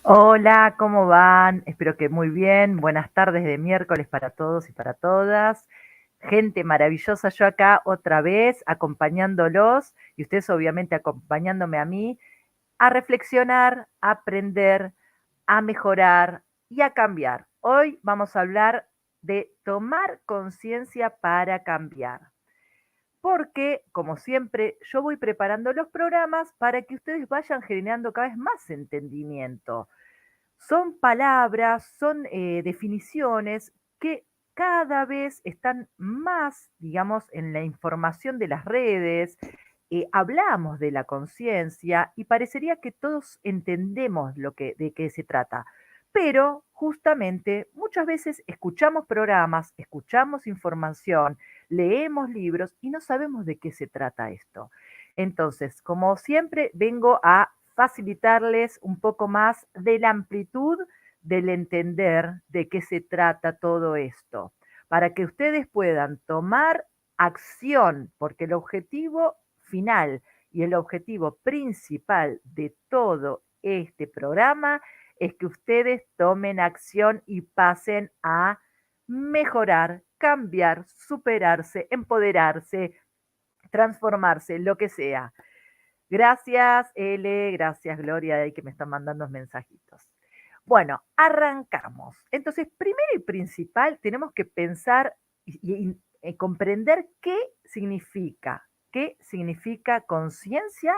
Hola, ¿cómo van? Espero que muy bien. Buenas tardes de miércoles para todos y para todas. Gente maravillosa, yo acá otra vez acompañándolos y ustedes obviamente acompañándome a mí a reflexionar, a aprender, a mejorar y a cambiar. Hoy vamos a hablar de tomar conciencia para cambiar. Porque, como siempre, yo voy preparando los programas para que ustedes vayan generando cada vez más entendimiento. Son palabras, son definiciones que cada vez están más, digamos, en la información de las redes. Hablamos de la conciencia y parecería que todos entendemos de qué se trata. Pero justamente muchas veces escuchamos programas, escuchamos información, leemos libros y no sabemos de qué se trata esto. Entonces, como siempre, vengo a facilitarles un poco más de la amplitud del entender de qué se trata todo esto, para que ustedes puedan tomar acción, porque el objetivo final y el objetivo principal de todo este programa es que ustedes tomen acción y pasen a mejorar, cambiar, superarse, empoderarse, transformarse, lo que sea. Gracias, L, gracias, Gloria, de ahí que me están mandando mensajitos. Bueno, arrancamos. Entonces, primero y principal, tenemos que pensar y comprender qué significa conciencia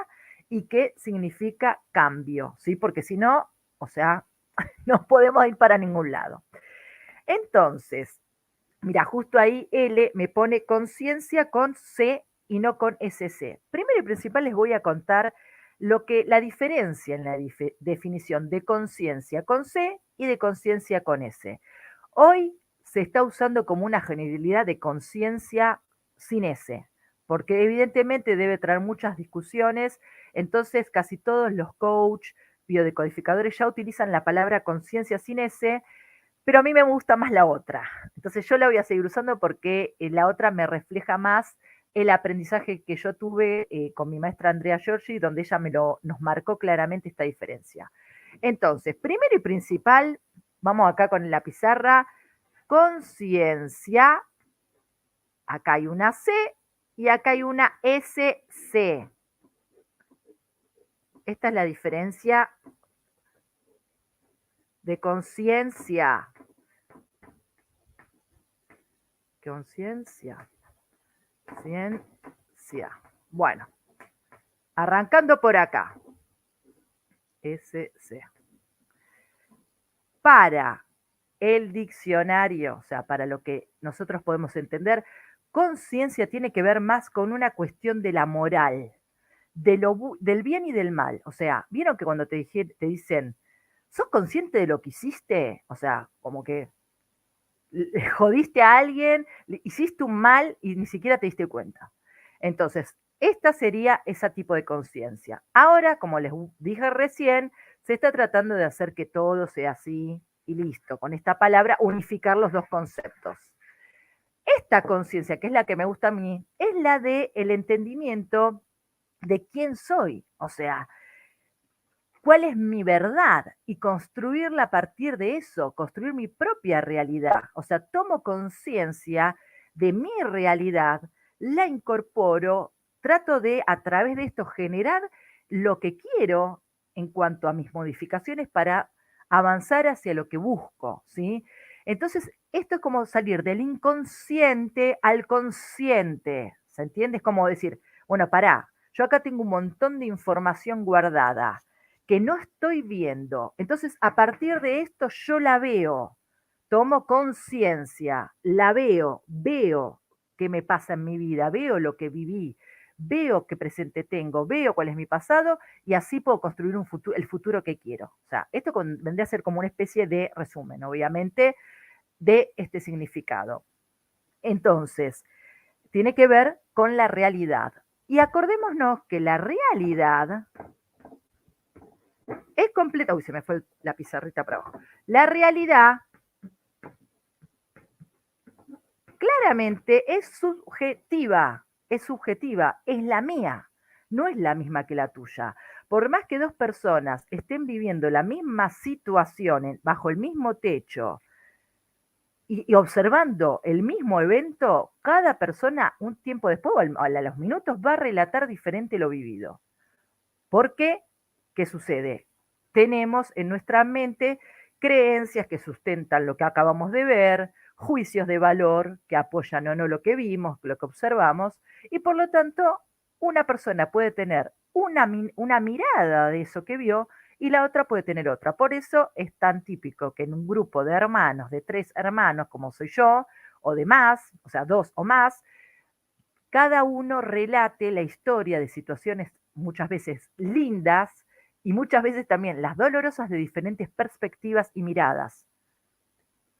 y qué significa cambio, ¿sí? Porque si no, o sea, no podemos ir para ningún lado. Entonces, mira, justo ahí L me pone conciencia con C y no con SC. Primero y principal les voy a contar la diferencia en la definición de conciencia con C y de conciencia con S. Hoy se está usando como una generalidad de conciencia sin S, porque evidentemente debe traer muchas discusiones, entonces casi todos los coach, biodecodificadores ya utilizan la palabra conciencia sin S, pero a mí me gusta más la otra. Entonces yo la voy a seguir usando porque la otra me refleja más el aprendizaje que yo tuve con mi maestra Andrea Giorgi, donde ella nos marcó claramente esta diferencia. Entonces, primero y principal, vamos acá con la pizarra, conciencia, acá hay una C y acá hay una SC. Esta es la diferencia de conciencia. Conciencia. Ciencia. Bueno, arrancando por acá. SC. Para el diccionario, o sea, para lo que nosotros podemos entender, conciencia tiene que ver más con una cuestión de la moral, del bien y del mal. O sea, ¿vieron que cuando te dicen, ¿sos consciente de lo que hiciste? O sea, como que le jodiste a alguien, le hiciste un mal y ni siquiera te diste cuenta. Entonces, esta sería ese tipo de conciencia. Ahora, como les dije recién, se está tratando de hacer que todo sea así y listo. Con esta palabra, unificar los dos conceptos. Esta conciencia, que es la que me gusta a mí, es la de el entendimiento de quién soy. O sea, cuál es mi verdad y construirla a partir de eso, construir mi propia realidad. O sea, tomo conciencia de mi realidad, la incorporo, trato de a través de esto generar lo que quiero en cuanto a mis modificaciones para avanzar hacia lo que busco, ¿sí? Entonces, esto es como salir del inconsciente al consciente, ¿se entiende? Es como decir, bueno, pará, yo acá tengo un montón de información guardada que no estoy viendo. Entonces, a partir de esto yo la veo, tomo conciencia, la veo, veo qué me pasa en mi vida, veo lo que viví, veo qué presente tengo, veo cuál es mi pasado y así puedo construir el futuro que quiero. O sea, esto vendría a ser como una especie de resumen, obviamente, de este significado. Entonces, tiene que ver con la realidad. Y acordémonos que la realidad es completa. Uy, se me fue la pizarrita para abajo. La realidad claramente es subjetiva, es la mía, no es la misma que la tuya. Por más que dos personas estén viviendo la misma situación bajo el mismo techo y observando el mismo evento, cada persona un tiempo después o a los minutos va a relatar diferente lo vivido. ¿Por qué? ¿Qué sucede? Tenemos en nuestra mente creencias que sustentan lo que acabamos de ver, juicios de valor que apoyan o no lo que vimos, lo que observamos, y por lo tanto una persona puede tener una mirada de eso que vio y la otra puede tener otra. Por eso es tan típico que en un grupo de hermanos, de 3 hermanos, como soy yo, o de más, o sea, 2 o más, cada uno relate la historia de situaciones muchas veces lindas y muchas veces también las dolorosas de diferentes perspectivas y miradas.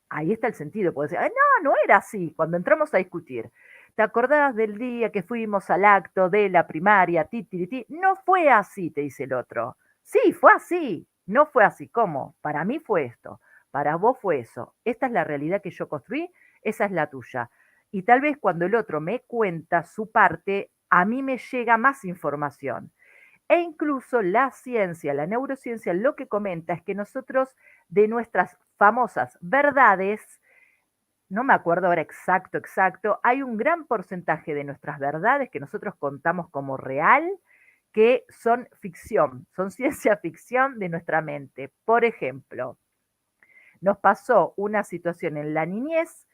Ahí está el sentido, puede decir, "Ay, no, no era así", cuando entramos a discutir. ¿Te acordás del día que fuimos al acto de la primaria? Ti, ti, ti? No fue así, te dice el otro. Sí, fue así. No fue así. ¿Cómo? Para mí fue esto. Para vos fue eso. Esta es la realidad que yo construí, esa es la tuya. Y tal vez cuando el otro me cuenta su parte, a mí me llega más información. E incluso la ciencia, la neurociencia, lo que comenta es que nosotros de nuestras famosas verdades, no me acuerdo ahora exacto, exacto, hay un gran porcentaje de nuestras verdades que nosotros contamos como real que son ficción, son ciencia ficción de nuestra mente. Por ejemplo, nos pasó una situación en la niñez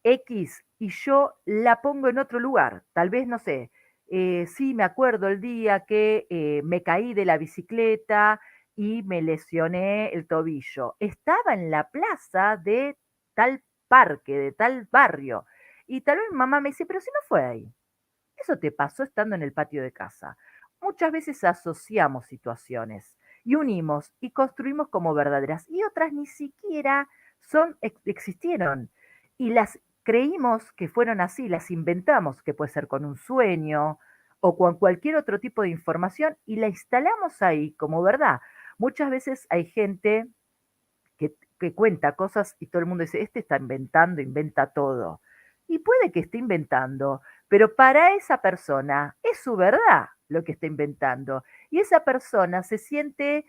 X y yo la pongo en otro lugar. Tal vez, no sé, sí, me acuerdo el día que me caí de la bicicleta y me lesioné el tobillo. Estaba en la plaza de tal parque, de tal barrio. Y tal vez mi mamá me dice, pero si no fue ahí. Eso te pasó estando en el patio de casa. Muchas veces asociamos situaciones y unimos y construimos como verdaderas y otras ni siquiera existieron y las creímos que fueron así, las inventamos, que puede ser con un sueño o con cualquier otro tipo de información y la instalamos ahí como verdad. Muchas veces hay gente que cuenta cosas y todo el mundo dice, este está inventando, inventa todo. Y puede que esté inventando, pero para esa persona es su verdad lo que está inventando. Y esa persona se siente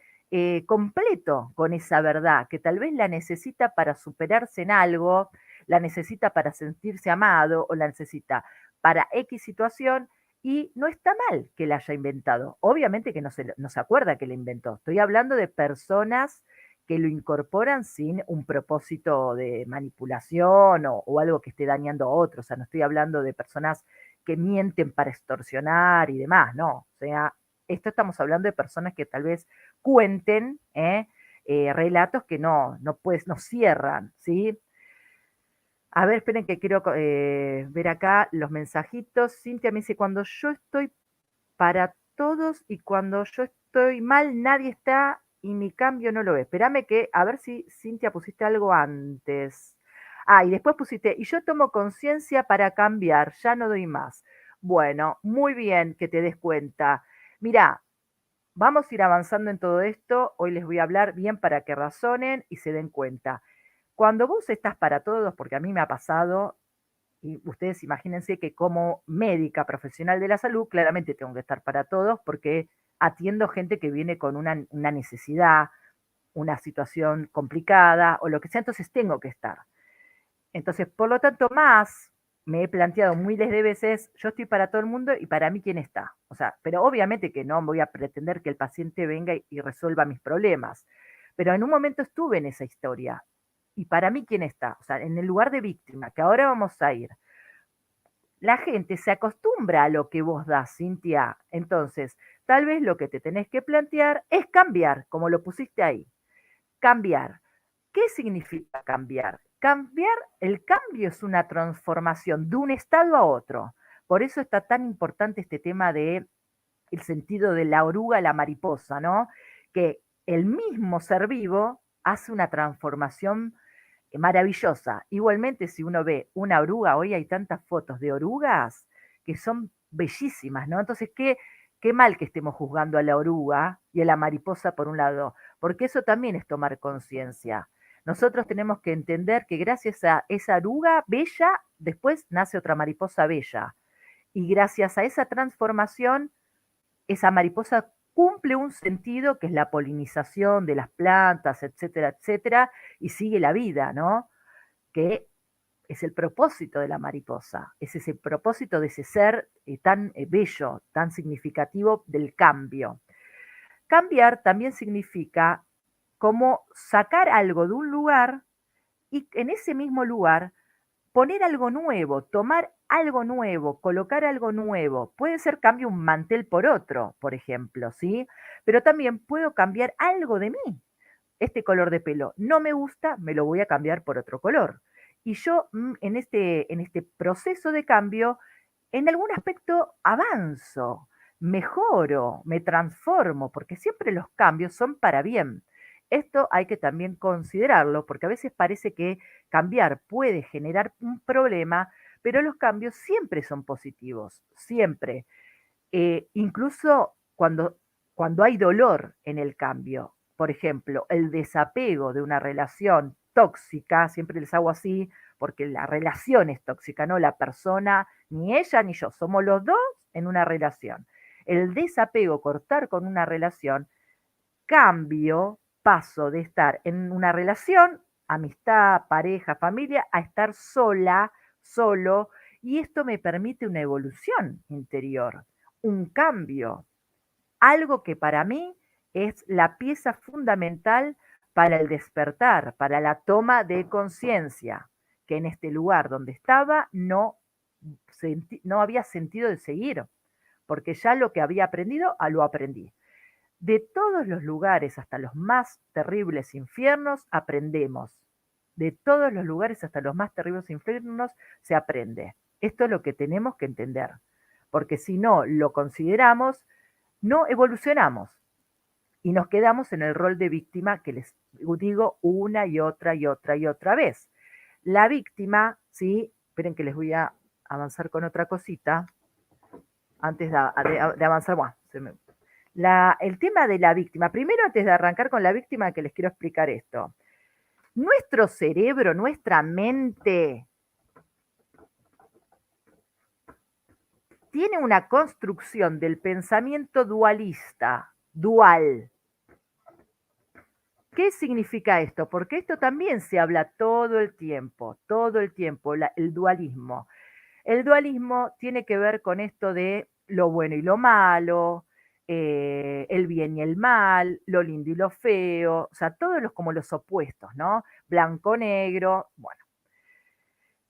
completo con esa verdad, que tal vez la necesita para superarse en algo, la necesita para sentirse amado o la necesita para X situación. Y no está mal que la haya inventado. Obviamente que no se acuerda que la inventó. Estoy hablando de personas que lo incorporan sin un propósito de manipulación o algo que esté dañando a otros. O sea, no estoy hablando de personas que mienten para extorsionar y demás, no. O sea, esto estamos hablando de personas que tal vez cuenten relatos que no cierran, ¿sí? A ver, esperen que quiero ver acá los mensajitos. Cintia me dice, cuando yo estoy para todos y cuando yo estoy mal nadie está y mi cambio no lo ve. Espérame que, a ver si Cintia pusiste algo antes. Ah, y después pusiste, y yo tomo conciencia para cambiar, ya no doy más. Bueno, muy bien que te des cuenta. Mira, vamos a ir avanzando en todo esto. Hoy les voy a hablar bien para que razonen y se den cuenta. Cuando vos estás para todos, porque a mí me ha pasado, y ustedes imagínense que como médica profesional de la salud, claramente tengo que estar para todos porque atiendo gente que viene con una necesidad, una situación complicada o lo que sea, entonces tengo que estar. Entonces, por lo tanto, más me he planteado miles de veces, yo estoy para todo el mundo y para mí quién está. O sea, pero obviamente que no voy a pretender que el paciente venga y resuelva mis problemas. Pero en un momento estuve en esa historia. Y para mí quién está, o sea, en el lugar de víctima, que ahora vamos a ir. La gente se acostumbra a lo que vos das, Cintia. Entonces, tal vez lo que te tenés que plantear es cambiar, como lo pusiste ahí. Cambiar. ¿Qué significa cambiar? Cambiar, el cambio es una transformación de un estado a otro. Por eso está tan importante este tema de el sentido de la oruga a la mariposa, ¿no? Que el mismo ser vivo hace una transformación maravillosa. Igualmente, si uno ve una oruga, hoy hay tantas fotos de orugas que son bellísimas, ¿no? Entonces, qué mal que estemos juzgando a la oruga y a la mariposa por un lado, porque eso también es tomar conciencia. Nosotros tenemos que entender que gracias a esa oruga bella, después nace otra mariposa bella. Y gracias a esa transformación, esa mariposa cumple un sentido que es la polinización de las plantas, etcétera, etcétera, y sigue la vida, ¿no? Que es el propósito de la mariposa, es ese propósito de ese ser tan bello, tan significativo del cambio. Cambiar también significa como sacar algo de un lugar y en ese mismo lugar poner algo nuevo, tomar algo nuevo, colocar algo nuevo. Puede ser cambio un mantel por otro, por ejemplo, ¿sí? Pero también puedo cambiar algo de mí. Este color de pelo no me gusta, me lo voy a cambiar por otro color. Y yo en este proceso de cambio, en algún aspecto avanzo, mejoro, me transformo, porque siempre los cambios son para bien. Esto hay que también considerarlo, porque a veces parece que cambiar puede generar un problema, pero los cambios siempre son positivos, siempre. Incluso cuando hay dolor en el cambio, por ejemplo, el desapego de una relación tóxica, siempre les hago así, porque la relación es tóxica, no la persona, ni ella ni yo, somos los dos en una relación. El desapego, cortar con una relación, cambio, paso de estar en una relación, amistad, pareja, familia, a estar sola, solo, y esto me permite una evolución interior, un cambio, algo que para mí es la pieza fundamental para el despertar, para la toma de conciencia, que en este lugar donde estaba no había sentido de seguir, porque ya lo que había aprendido, lo aprendí. De todos los lugares, hasta los más terribles infiernos, aprendemos. De todos los lugares, hasta los más terribles infiernos, se aprende. Esto es lo que tenemos que entender, porque si no lo consideramos, no evolucionamos y nos quedamos en el rol de víctima que les digo una y otra y otra y otra vez. La víctima, ¿sí? Esperen que les voy a avanzar con otra cosita antes de avanzar. Bueno, el tema de la víctima. Primero, antes de arrancar con la víctima, que les quiero explicar esto. Nuestro cerebro, nuestra mente, tiene una construcción del pensamiento dualista, dual. ¿Qué significa esto? Porque esto también se habla todo el tiempo, el dualismo. El dualismo tiene que ver con esto de lo bueno y lo malo, el bien y el mal, lo lindo y lo feo, o sea, todos como los opuestos, ¿no? Blanco-negro, bueno.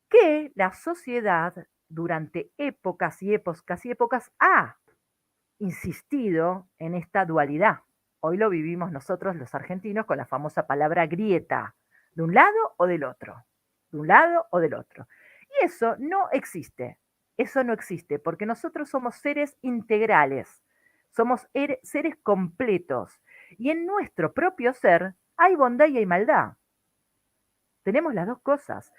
Que la sociedad durante épocas y épocas y épocas ha insistido en esta dualidad. Hoy lo vivimos nosotros los argentinos con la famosa palabra grieta, de un lado o del otro, de un lado o del otro. Y eso no existe, porque nosotros somos seres integrales, somos seres completos, y en nuestro propio ser hay bondad y hay maldad. Tenemos las dos cosas.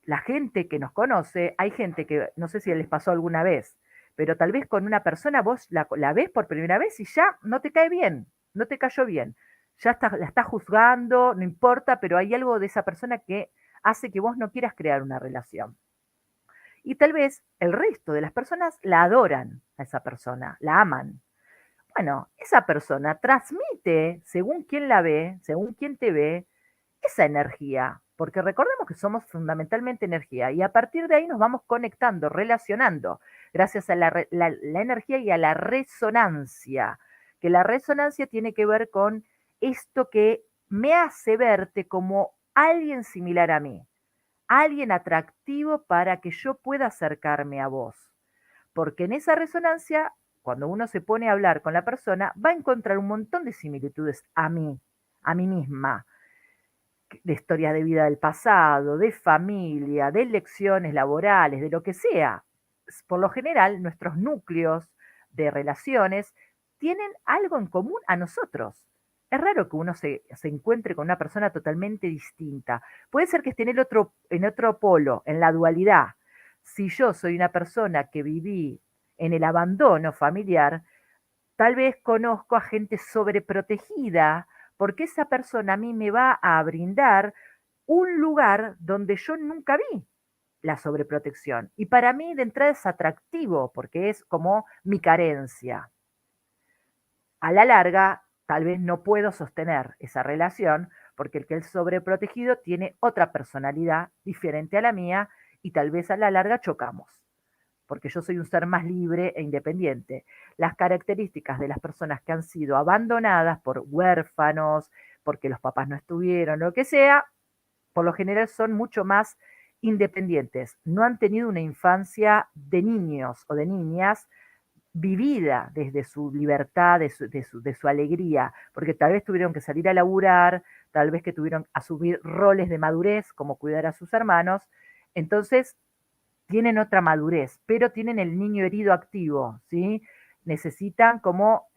La gente que nos conoce, hay gente que, no sé si les pasó alguna vez, pero tal vez con una persona vos la ves por primera vez y ya no te cae bien, no te cayó bien, la estás juzgando, no importa, pero hay algo de esa persona que hace que vos no quieras crear una relación. Y tal vez el resto de las personas la adoran a esa persona, la aman. Bueno, esa persona transmite, según quien la ve, según quien te ve, esa energía, porque recordemos que somos fundamentalmente energía y a partir de ahí nos vamos conectando, relacionando, gracias a la energía y a la resonancia, que la resonancia tiene que ver con esto que me hace verte como alguien similar a mí, alguien atractivo para que yo pueda acercarme a vos, porque en esa resonancia, cuando uno se pone a hablar con la persona, va a encontrar un montón de similitudes a mí misma, de historias de vida del pasado, de familia, de lecciones laborales, de lo que sea. Por lo general, nuestros núcleos de relaciones tienen algo en común a nosotros. Es raro que uno se encuentre con una persona totalmente distinta. Puede ser que esté en otro polo, en la dualidad. Si yo soy una persona que viví en el abandono familiar, tal vez conozco a gente sobreprotegida, porque esa persona a mí me va a brindar un lugar donde yo nunca vi la sobreprotección. Y para mí de entrada es atractivo, porque es como mi carencia. a la larga, tal vez no puedo sostener esa relación porque el que es sobreprotegido tiene otra personalidad diferente a la mía y tal vez a la larga chocamos, porque yo soy un ser más libre e independiente. Las características de las personas que han sido abandonadas por huérfanos, porque los papás no estuvieron, lo que sea, por lo general son mucho más independientes. No han tenido una infancia de niños o de niñas vivida desde su libertad, de su alegría, porque tal vez tuvieron que salir a laburar, tal vez que tuvieron que asumir roles de madurez, como cuidar a sus hermanos, entonces tienen otra madurez, pero tienen el niño herido activo, ¿sí? Necesitan como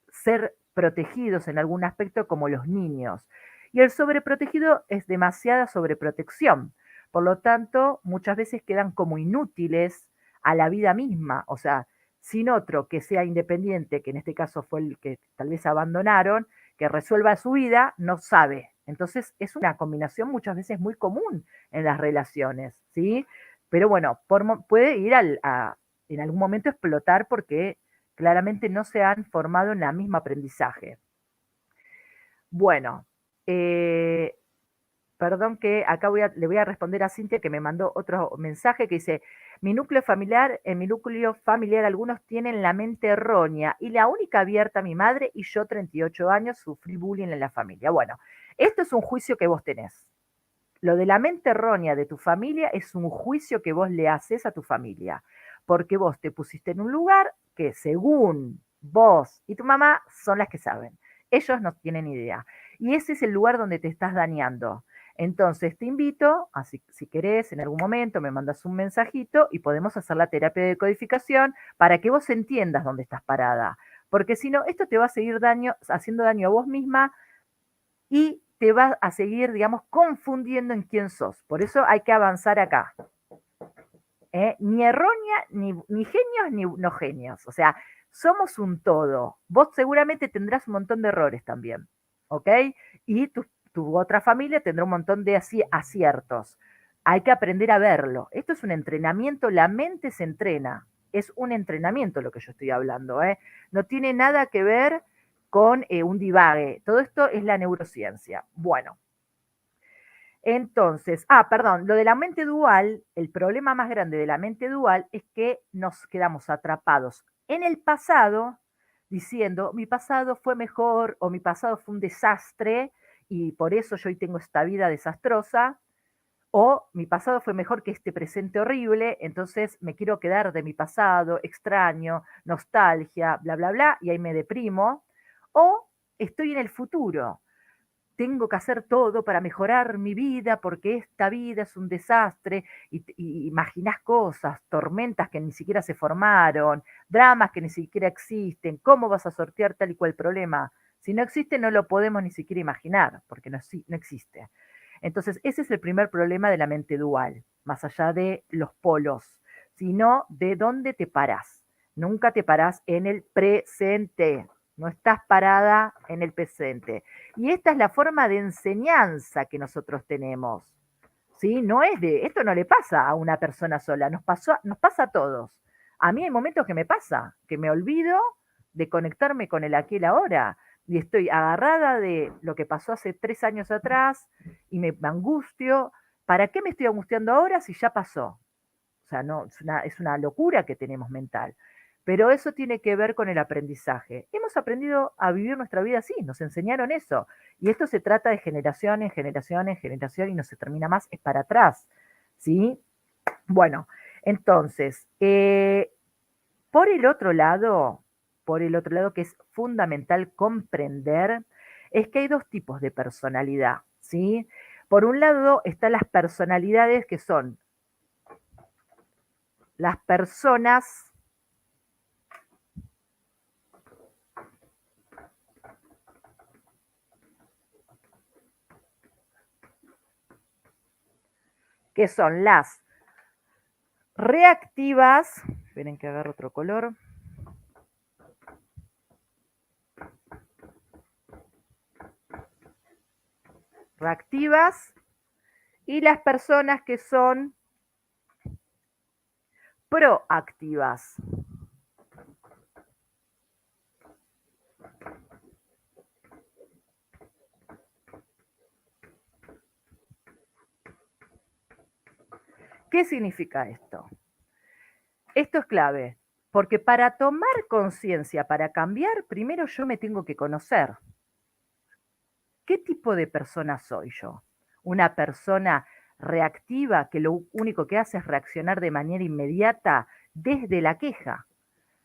ser protegidos en algún aspecto como los niños. Y el sobreprotegido es demasiada sobreprotección. Por lo tanto, muchas veces quedan como inútiles a la vida misma. O sea, sin otro que sea independiente, que en este caso fue el que tal vez abandonaron, que resuelva su vida, no sabe. Entonces es una combinación muchas veces muy común en las relaciones, ¿sí? Pero bueno, puede ir en algún momento explotar porque claramente no se han formado en el mismo aprendizaje. Bueno, eh, perdón que acá le voy a responder a Cintia que me mandó otro mensaje que dice, en mi núcleo familiar algunos tienen la mente errónea y la única abierta mi madre y yo 38 años sufrí bullying en la familia. Bueno, esto es un juicio que vos tenés. Lo de la mente errónea de tu familia es un juicio que vos le haces a tu familia, porque vos te pusiste en un lugar que según vos y tu mamá son las que saben. Ellos no tienen idea. Y ese es el lugar donde te estás dañando. Entonces te invito, así, si querés, en algún momento me mandas un mensajito y podemos hacer la terapia de codificación para que vos entiendas dónde estás parada. Porque si no, esto te va a seguir haciendo daño a vos misma y te va a seguir, digamos, confundiendo en quién sos. Por eso hay que avanzar acá. Ni errónea, ni genios, ni no genios. O sea, somos un todo. Vos seguramente tendrás un montón de errores también, ¿ok? Y tu otra familia tendrá un montón de aciertos. Hay que aprender a verlo. Esto es un entrenamiento, la mente se entrena. Es un entrenamiento lo que yo estoy hablando, ¿eh? No tiene nada que ver con un divague. Todo esto es la neurociencia. Bueno, entonces, perdón, lo de la mente dual, el problema más grande de la mente dual es que nos quedamos atrapados en el pasado diciendo, mi pasado fue mejor o mi pasado fue un desastre y por eso yo hoy tengo esta vida desastrosa, o mi pasado fue mejor que este presente horrible, entonces me quiero quedar de mi pasado, extraño, nostalgia, bla, bla, bla, y ahí me deprimo, o estoy en el futuro, tengo que hacer todo para mejorar mi vida porque esta vida es un desastre y imaginás cosas, tormentas que ni siquiera se formaron, dramas que ni siquiera existen, ¿cómo vas a sortear tal y cual problema? Si no existe no lo podemos ni siquiera imaginar porque no existe. Entonces ese es el primer problema de la mente dual, más allá de los polos, sino de dónde te parás. Nunca te parás en el presente, no estás parada en el presente. Y esta es la forma de enseñanza que nosotros tenemos. ¿Sí? Esto no le pasa a una persona sola, nos pasa a todos. A mí hay momentos que me pasa, que me olvido de conectarme con el aquí y el ahora. Y estoy agarrada de lo que pasó hace 3 años atrás y me angustio. ¿Para qué me estoy angustiando ahora si ya pasó? O sea, no, es una locura que tenemos mental. Pero eso tiene que ver con el aprendizaje. Hemos aprendido a vivir nuestra vida así, nos enseñaron eso. Y esto se trata de generación en generación en generación y no se termina más, es para atrás. ¿Sí? Bueno, entonces, por el otro lado que es fundamental comprender, es que hay dos tipos de personalidad. ¿Sí? Por un lado están las personalidades que son las personas que son las reactivas, esperen que agarre otro color, reactivas, y las personas que son proactivas. ¿Qué significa esto? Esto es clave, porque para tomar conciencia, para cambiar, primero yo me tengo que conocer. ¿Qué tipo de persona soy yo? ¿Una persona reactiva que lo único que hace es reaccionar de manera inmediata desde la queja?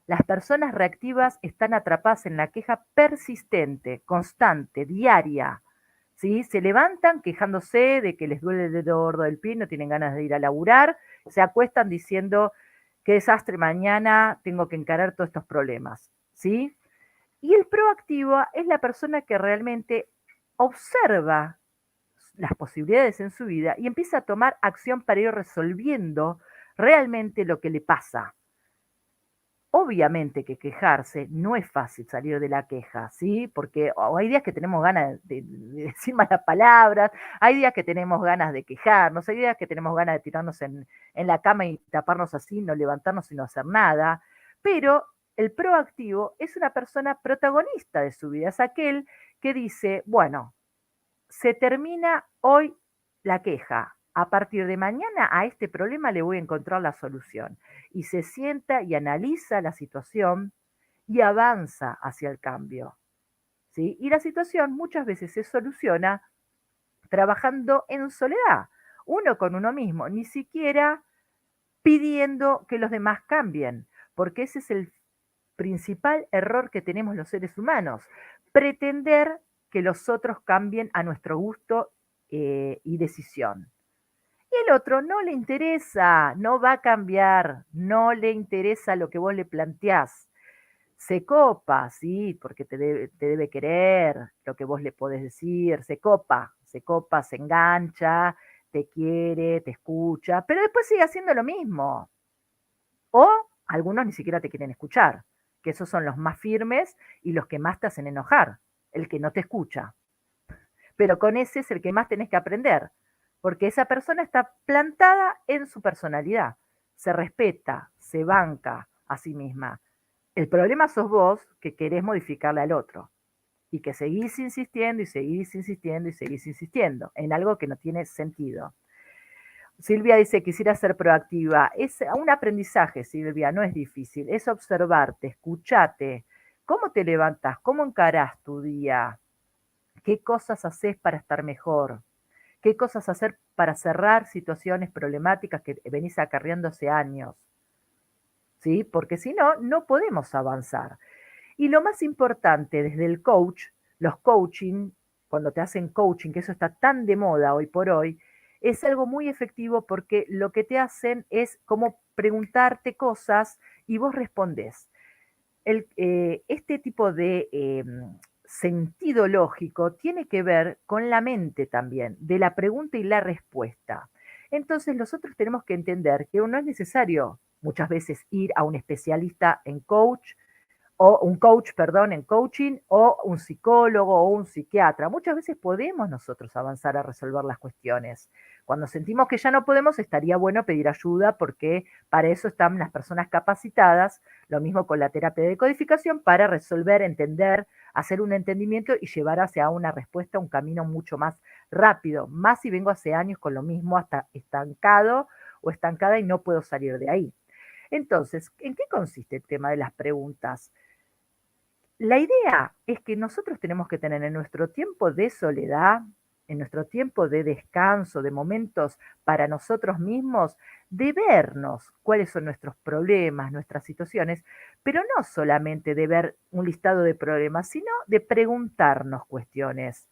Las personas reactivas están atrapadas en la queja persistente, constante, diaria. ¿Sí? Se levantan quejándose de que les duele el dedo gordo del pie, no tienen ganas de ir a laburar, se acuestan diciendo qué desastre, mañana tengo que encarar todos estos problemas. ¿Sí? Y el proactivo es la persona que realmente observa las posibilidades en su vida y empieza a tomar acción para ir resolviendo realmente lo que le pasa. Obviamente que quejarse no es fácil salir de la queja, ¿sí? Porque hay días que tenemos ganas de decir malas palabras, hay días que tenemos ganas de quejarnos, hay días que tenemos ganas de tirarnos en la cama y taparnos así, no levantarnos y no hacer nada, pero el proactivo es una persona protagonista de su vida, es aquel que dice, bueno, se termina hoy la queja. A partir de mañana a este problema le voy a encontrar la solución. Y se sienta y analiza la situación y avanza hacia el cambio. ¿Sí? Y la situación muchas veces se soluciona trabajando en soledad, uno con uno mismo, ni siquiera pidiendo que los demás cambien, porque ese es el principal error que tenemos los seres humanos, pretender que los otros cambien a nuestro gusto y decisión. Y el otro no le interesa, no va a cambiar, no le interesa lo que vos le planteás. Se copa, sí, porque te debe querer lo que vos le podés decir, se copa, se engancha, te quiere, te escucha, pero después sigue haciendo lo mismo. O algunos ni siquiera te quieren escuchar, que esos son los más firmes y los que más te hacen enojar, el que no te escucha. Pero con ese es el que más tenés que aprender, porque esa persona está plantada en su personalidad, se respeta, se banca a sí misma. El problema sos vos que querés modificarle al otro y que seguís insistiendo y seguís insistiendo y seguís insistiendo en algo que no tiene sentido. Silvia dice, quisiera ser proactiva. Es un aprendizaje, Silvia, no es difícil. Es observarte, escuchate. ¿Cómo te levantas? ¿Cómo encarás tu día? ¿Qué cosas haces para estar mejor? ¿Qué cosas hacer para cerrar situaciones problemáticas que venís acarreando hace años? ¿Sí? Porque si no, no podemos avanzar. Y lo más importante desde el coach, los coaching, cuando te hacen coaching, que eso está tan de moda hoy por hoy, es algo muy efectivo porque lo que te hacen es como preguntarte cosas y vos respondés. Este tipo de sentido lógico tiene que ver con la mente también, de la pregunta y la respuesta. Entonces nosotros tenemos que entender que no es necesario muchas veces ir a un especialista en coach, o un coach, perdón, en coaching, o un psicólogo o un psiquiatra. Muchas veces podemos nosotros avanzar a resolver las cuestiones. Cuando sentimos que ya no podemos, estaría bueno pedir ayuda porque para eso están las personas capacitadas, lo mismo con la terapia de decodificación, para resolver, entender, hacer un entendimiento y llevar hacia una respuesta, un camino mucho más rápido. Más si vengo hace años con lo mismo, hasta estancado o estancada y no puedo salir de ahí. Entonces, ¿en qué consiste el tema de las preguntas? La idea es que nosotros tenemos que tener en nuestro tiempo de soledad, en nuestro tiempo de descanso, de momentos para nosotros mismos, de vernos cuáles son nuestros problemas, nuestras situaciones, pero no solamente de ver un listado de problemas, sino de preguntarnos cuestiones.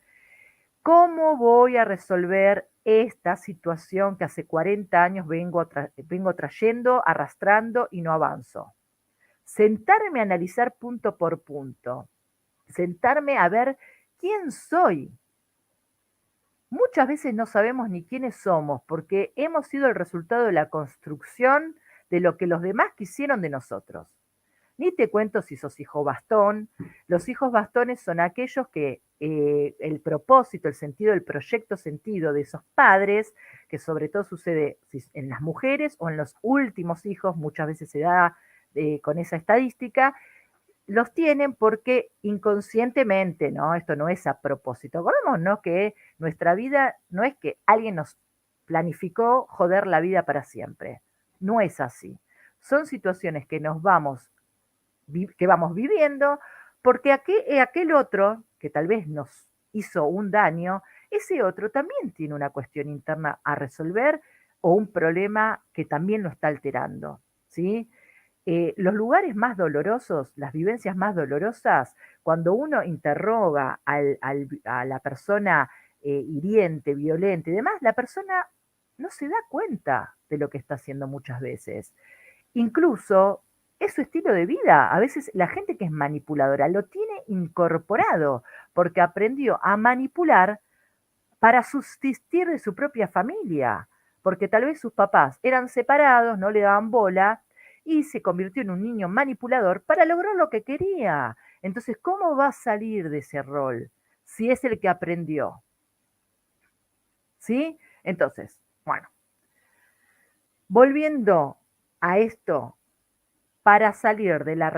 ¿Cómo voy a resolver esta situación que hace 40 años vengo trayendo, arrastrando y no avanzo? Sentarme a analizar punto por punto, sentarme a ver quién soy. Muchas veces no sabemos ni quiénes somos porque hemos sido el resultado de la construcción de lo que los demás quisieron de nosotros. Ni te cuento si sos hijo bastón. Los hijos bastones son aquellos que el propósito, el sentido, el proyecto sentido de esos padres, que sobre todo sucede en las mujeres o en los últimos hijos, muchas veces se da con esa estadística, los tienen porque inconscientemente, ¿no? Esto no es a propósito. Acordémonos, ¿no? Que nuestra vida no es que alguien nos planificó joder la vida para siempre. No es así. Son situaciones que que vamos viviendo porque aquel otro que tal vez nos hizo un daño, ese otro también tiene una cuestión interna a resolver o un problema que también lo está alterando, ¿sí? Los lugares más dolorosos, las vivencias más dolorosas, cuando uno interroga a la persona hiriente, violenta y demás, la persona no se da cuenta de lo que está haciendo muchas veces. Incluso es su estilo de vida. A veces la gente que es manipuladora lo tiene incorporado porque aprendió a manipular para subsistir de su propia familia, porque tal vez sus papás eran separados, no le daban bola, y se convirtió en un niño manipulador para lograr lo que quería. Entonces, ¿cómo va a salir de ese rol si es el que aprendió? ¿Sí? Entonces, bueno, volviendo a esto, para salir de la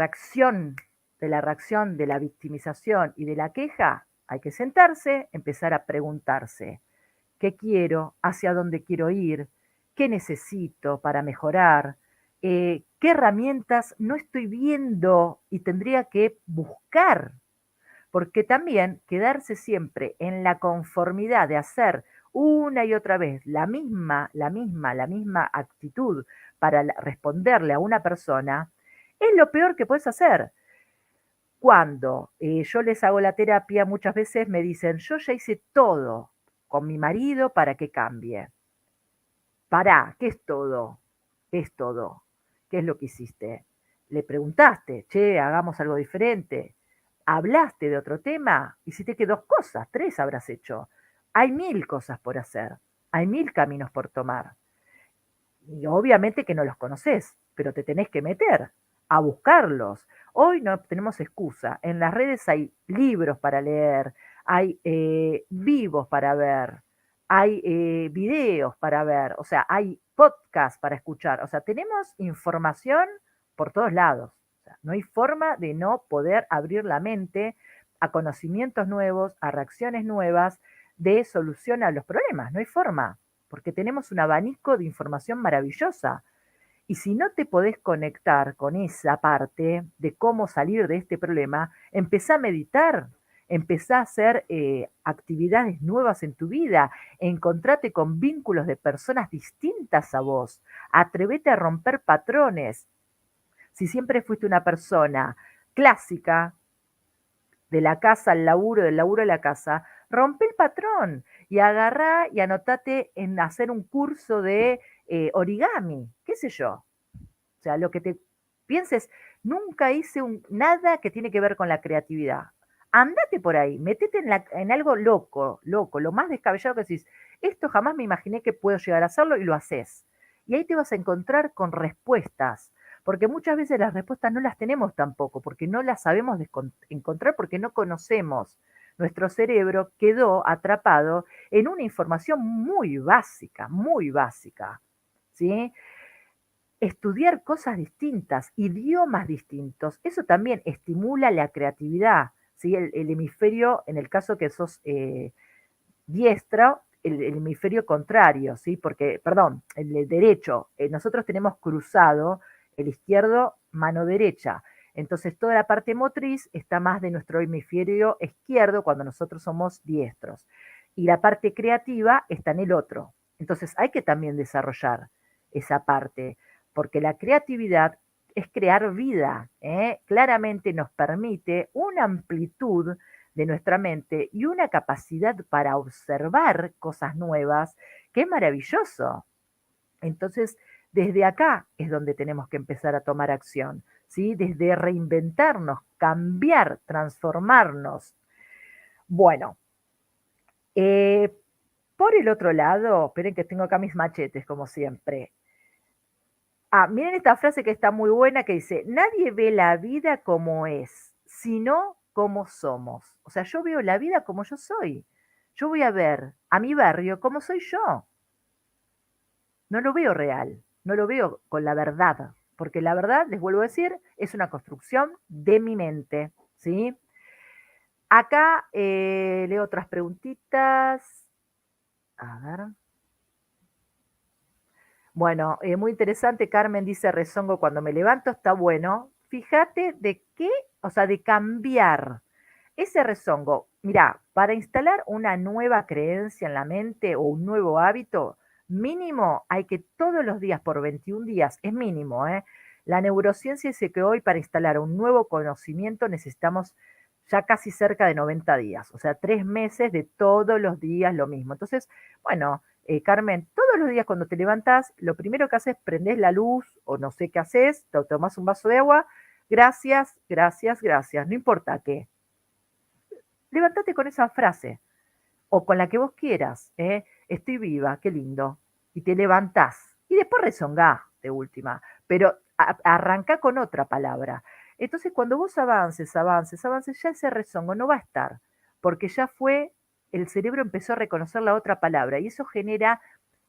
victimización y de la queja, hay que sentarse, empezar a preguntarse, qué quiero, hacia dónde quiero ir, qué necesito para mejorar, qué herramientas no estoy viendo y tendría que buscar, porque también quedarse siempre en la conformidad de hacer una y otra vez la misma actitud para responderle a una persona, es lo peor que puedes hacer. Cuando yo les hago la terapia, muchas veces me dicen, yo ya hice todo con mi marido para que cambie. Pará, ¿qué es todo? ¿Qué es todo? ¿Qué es lo que hiciste? Le preguntaste, che, hagamos algo diferente. Hablaste de otro tema, hiciste que dos cosas, tres habrás hecho. Hay 1000 cosas por hacer, hay 1000 caminos por tomar. Y obviamente que no los conoces, pero te tenés que meter a buscarlos. Hoy no tenemos excusa. En las redes hay libros para leer, hay vivos para ver, hay videos para ver, o sea, hay podcasts para escuchar. O sea, tenemos información por todos lados. O sea, no hay forma de no poder abrir la mente a conocimientos nuevos, a reacciones nuevas de solución a los problemas. No hay forma porque tenemos un abanico de información maravillosa. Y si no te podés conectar con esa parte de cómo salir de este problema, empezá a meditar, empezá a hacer actividades nuevas en tu vida, encontrate con vínculos de personas distintas a vos, atrevete a romper patrones. Si siempre fuiste una persona clásica, de la casa al laburo, del laburo a la casa, rompe el patrón y agarrá y anotate en hacer un curso de origami, qué sé yo. O sea, lo que te pienses, nunca hice nada que tiene que ver con la creatividad. Andate por ahí, metete en algo loco, loco, lo más descabellado que decís, esto jamás me imaginé que puedo llegar a hacerlo y lo haces. Y ahí te vas a encontrar con respuestas, porque muchas veces las respuestas no las tenemos tampoco, porque no las sabemos encontrar, porque no conocemos. Nuestro cerebro quedó atrapado en una información muy básica, ¿sí? Estudiar cosas distintas, idiomas distintos, eso también estimula la creatividad, ¿sí? El hemisferio, en el caso que sos diestro, el hemisferio contrario, ¿sí? Porque, perdón, el derecho, nosotros tenemos cruzado el izquierdo, mano derecha. Entonces, toda la parte motriz está más de nuestro hemisferio izquierdo cuando nosotros somos diestros. Y la parte creativa está en el otro. Entonces, hay que también desarrollar esa parte, porque la creatividad es crear vida, ¿eh? Claramente nos permite una amplitud de nuestra mente y una capacidad para observar cosas nuevas que es maravilloso. Entonces, desde acá es donde tenemos que empezar a tomar acción, ¿sí? Desde reinventarnos, cambiar, transformarnos. Bueno, eh, por el otro lado, esperen que tengo acá mis machetes, como siempre. Miren esta frase que está muy buena que dice, nadie ve la vida como es, sino como somos. O sea, yo veo la vida como yo soy. Yo voy a ver a mi barrio como soy yo. No lo veo real, no lo veo con la verdad, porque la verdad, les vuelvo a decir, es una construcción de mi mente, ¿sí? Acá leo otras preguntitas. A ver. Bueno, muy interesante, Carmen dice rezongo cuando me levanto, está bueno. Fíjate de qué, o sea, de cambiar ese rezongo. Mira, para instalar una nueva creencia en la mente o un nuevo hábito, mínimo hay que todos los días por 21 días, es mínimo, ¿eh? La neurociencia dice que hoy para instalar un nuevo conocimiento necesitamos ya casi cerca de 90 días, o sea, 3 meses de todos los días lo mismo. Entonces, bueno, Carmen, todos los días cuando te levantás, lo primero que haces, prendés la luz o no sé qué haces, te tomás un vaso de agua, gracias, gracias, gracias, no importa qué. Levántate con esa frase o con la que vos quieras, ¿eh? Estoy viva, qué lindo. Y te levantás. Y después rezongá, de última, pero arranca con otra palabra. Entonces, cuando vos avances, avances, avances, ya ese rezongo no va a estar, porque ya fue, el cerebro empezó a reconocer la otra palabra y eso genera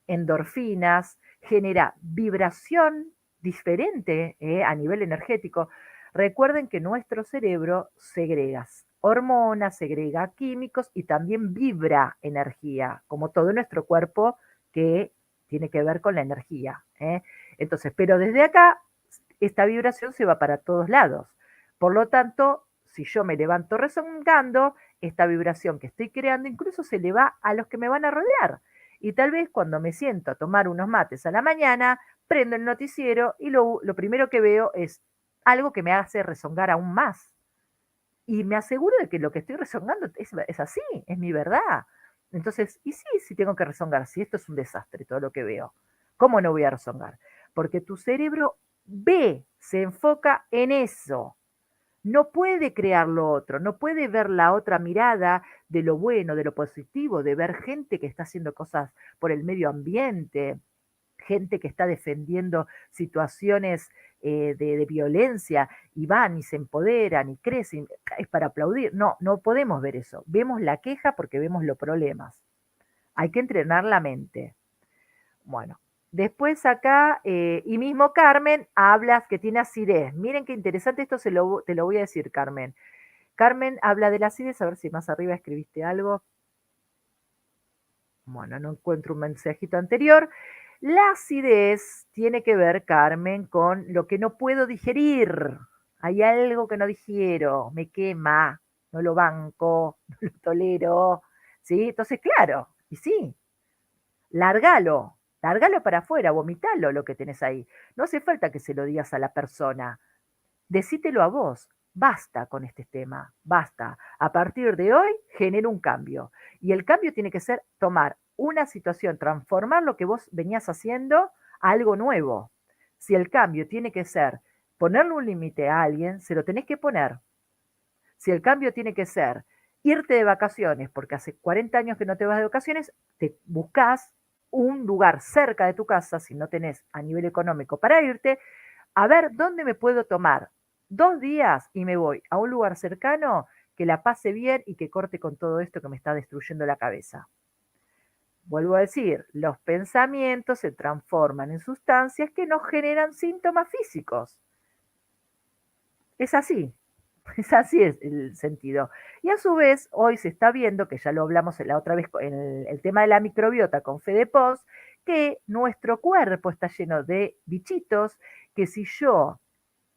endorfinas, genera vibración diferente a nivel energético. Recuerden que nuestro cerebro segrega hormonas, segrega químicos y también vibra energía, como todo nuestro cuerpo que tiene que ver con la energía. Entonces, pero desde acá, esta vibración se va para todos lados. Por lo tanto, si yo me levanto rezongando, esta vibración que estoy creando incluso se le va a los que me van a rodear. Y tal vez cuando me siento a tomar unos mates a la mañana, prendo el noticiero y lo primero que veo es algo que me hace rezongar aún más. Y me aseguro de que lo que estoy rezongando es así, es mi verdad. Entonces, y sí, sí tengo que rezongar, si esto es un desastre todo lo que veo, ¿cómo no voy a rezongar? Porque tu cerebro ve, se enfoca en eso. No puede crear lo otro, no puede ver la otra mirada de lo bueno, de lo positivo, de ver gente que está haciendo cosas por el medio ambiente, gente que está defendiendo situaciones de violencia y van y se empoderan y crecen, es para aplaudir. No, no podemos ver eso. Vemos la queja porque vemos los problemas. Hay que entrenar la mente. Bueno, después acá, y mismo Carmen, hablas que tiene acidez. Miren qué interesante, esto te lo voy a decir, Carmen. Carmen habla de la acidez, a ver si más arriba escribiste algo. Bueno, no encuentro un mensajito anterior. La acidez tiene que ver, Carmen, con lo que no puedo digerir. Hay algo que no digiero, me quema, no lo banco, no lo tolero. ¿Sí? Entonces, claro, y sí, largalo, largalo para afuera, vomitalo lo que tenés ahí. No hace falta que se lo digas a la persona, decítelo a vos. Basta con este tema, basta. A partir de hoy genera un cambio. Y el cambio tiene que ser tomar una situación, transformar lo que vos venías haciendo a algo nuevo. Si el cambio tiene que ser ponerle un límite a alguien, se lo tenés que poner. Si el cambio tiene que ser irte de vacaciones, porque hace 40 años que no te vas de vacaciones, te buscas un lugar cerca de tu casa, si no tenés a nivel económico para irte, a ver dónde me puedo tomar 2 días y me voy a un lugar cercano que la pase bien y que corte con todo esto que me está destruyendo la cabeza. Vuelvo a decir, los pensamientos se transforman en sustancias que nos generan síntomas físicos. Es así, es así es el sentido. Y a su vez, hoy se está viendo, que ya lo hablamos la otra vez en el tema de la microbiota con Fede Pons, que nuestro cuerpo está lleno de bichitos que si yo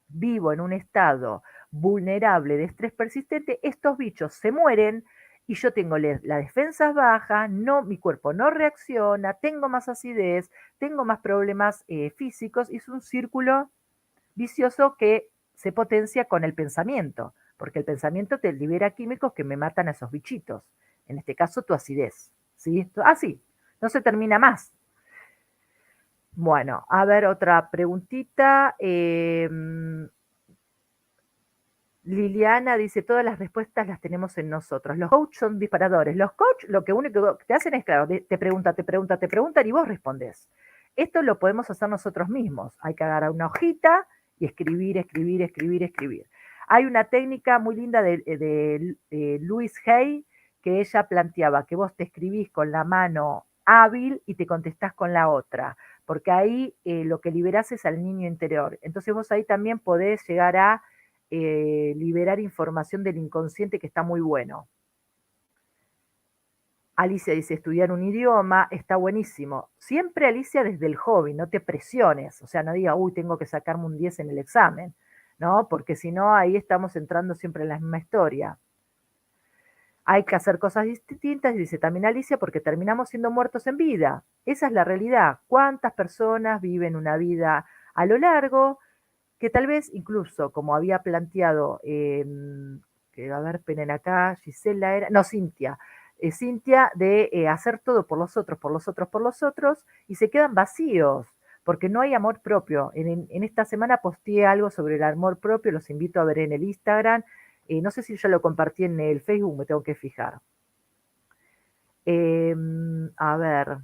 vivo en un estado vulnerable de estrés persistente, estos bichos se mueren y yo tengo las defensas bajas, no, mi cuerpo no reacciona, tengo más acidez, tengo más problemas físicos y es un círculo vicioso que se potencia con el pensamiento, porque el pensamiento te libera químicos que me matan a esos bichitos, en este caso tu acidez. ¿Sí? Así, no se termina más. Bueno, a ver otra preguntita. Liliana dice, todas las respuestas las tenemos en nosotros. Los coaches son disparadores. Los coaches lo que único que te hacen es, claro, te preguntan, te preguntan, te preguntan y vos respondes. Esto lo podemos hacer nosotros mismos. Hay que agarrar una hojita y escribir, escribir, escribir, escribir. Hay una técnica muy linda de Louise Hay que ella planteaba que vos te escribís con la mano hábil y te contestás con la otra, porque ahí lo que liberás es al niño interior. Entonces vos ahí también podés llegar a liberar información del inconsciente que está muy bueno. Alicia dice, estudiar un idioma está buenísimo. Siempre, Alicia, desde el hobby, no te presiones. O sea, no diga, uy, tengo que sacarme un 10 en el examen, ¿no? Porque si no, ahí estamos entrando siempre en la misma historia. Hay que hacer cosas distintas, dice también Alicia, porque terminamos siendo muertos en vida. Esa es la realidad. ¿Cuántas personas viven una vida a lo largo que tal vez incluso, como había planteado, que a ver, penen acá, Gisela era, no, Cintia, Cintia, de hacer todo por los otros, por los otros, por los otros, y se quedan vacíos, porque no hay amor propio. En esta semana posteé algo sobre el amor propio, los invito a ver en el Instagram, no sé si ya lo compartí en el Facebook, me tengo que fijar. A ver,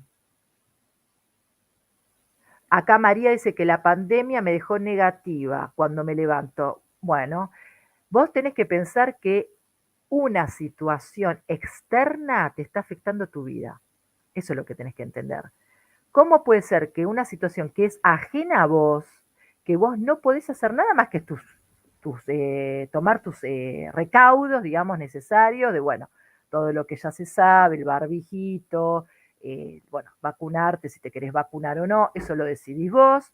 acá María dice que la pandemia me dejó negativa cuando me levanto. Bueno, vos tenés que pensar que una situación externa te está afectando tu vida. Eso es lo que tenés que entender. ¿Cómo puede ser que una situación que es ajena a vos, que vos no podés hacer nada más que tomar tus recaudos, digamos, necesarios, de, bueno, todo lo que ya se sabe, el barbijito, bueno, vacunarte si te querés vacunar o no, eso lo decidís vos,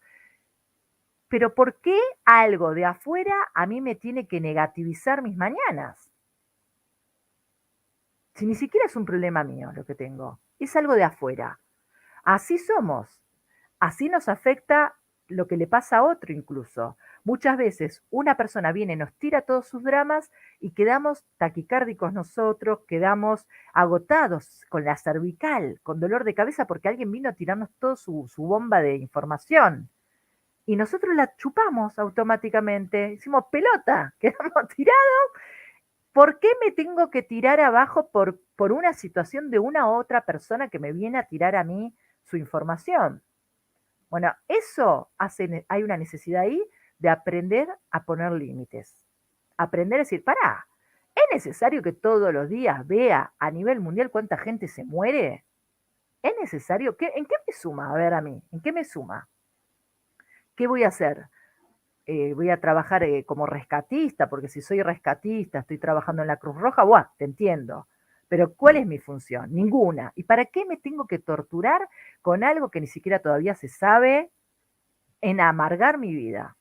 pero ¿por qué algo de afuera a mí me tiene que negativizar mis mañanas? Si ni siquiera es un problema mío lo que tengo, es algo de afuera. Así somos, así nos afecta lo que le pasa a otro incluso. Muchas veces una persona viene, nos tira todos sus dramas y quedamos taquicárdicos nosotros, quedamos agotados con la cervical, con dolor de cabeza porque alguien vino a tirarnos toda su bomba de información. Y nosotros la chupamos automáticamente, hicimos pelota, quedamos tirados. ¿Por qué me tengo que tirar abajo por una situación de una u otra persona que me viene a tirar a mí su información? Bueno, hay una necesidad ahí de aprender a poner límites. Aprender a decir, pará, ¿es necesario que todos los días vea a nivel mundial cuánta gente se muere? ¿Es necesario? ¿En qué me suma? A ver, a mí, ¿en qué me suma? ¿Qué voy a hacer? Voy a trabajar como rescatista, porque si soy rescatista, estoy trabajando en la Cruz Roja, ¡buah! Te entiendo. Pero ¿cuál es mi función? Ninguna. ¿Y para qué me tengo que torturar con algo que ni siquiera todavía se sabe en amargar mi vida?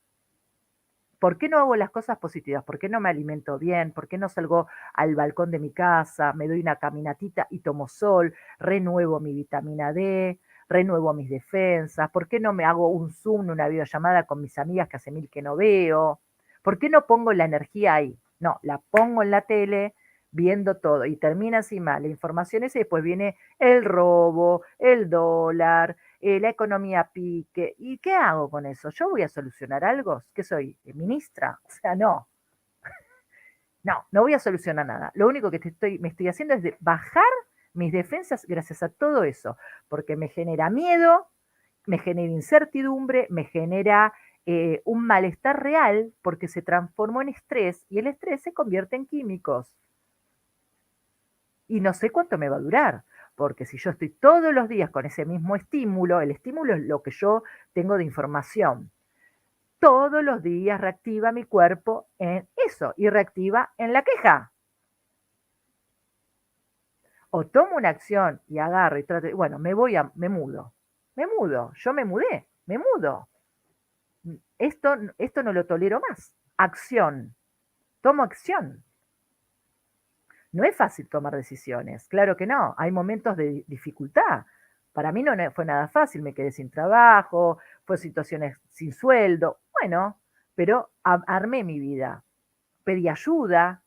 ¿Por qué no hago las cosas positivas? ¿Por qué no me alimento bien? ¿Por qué no salgo al balcón de mi casa, me doy una caminatita y tomo sol, renuevo mi vitamina D, renuevo mis defensas? ¿Por qué no me hago un Zoom, una videollamada con mis amigas que hace mil que no veo? ¿Por qué no pongo la energía ahí? No, la pongo en la tele viendo todo y termina encima la información esa y después viene el robo, el dólar, la economía pique. ¿Y qué hago con eso? ¿Yo voy a solucionar algo? ¿Qué soy? ¿Ministra? O sea, no. No voy a solucionar nada. Lo único que me estoy haciendo es bajar mis defensas gracias a todo eso, porque me genera miedo, me genera incertidumbre, me genera un malestar real porque se transformó en estrés y el estrés se convierte en químicos. Y no sé cuánto me va a durar, porque si yo estoy todos los días con ese mismo estímulo, el estímulo es lo que yo tengo de información. Todos los días reactiva mi cuerpo en eso y reactiva en la queja. O tomo una acción y agarro y trato, bueno, me mudo, yo me mudé, me mudo. Esto no lo tolero más. Acción, tomo acción. No es fácil tomar decisiones, claro que no, hay momentos de dificultad. Para mí no fue nada fácil, me quedé sin trabajo, fue situaciones sin sueldo, bueno, pero armé mi vida, pedí ayuda,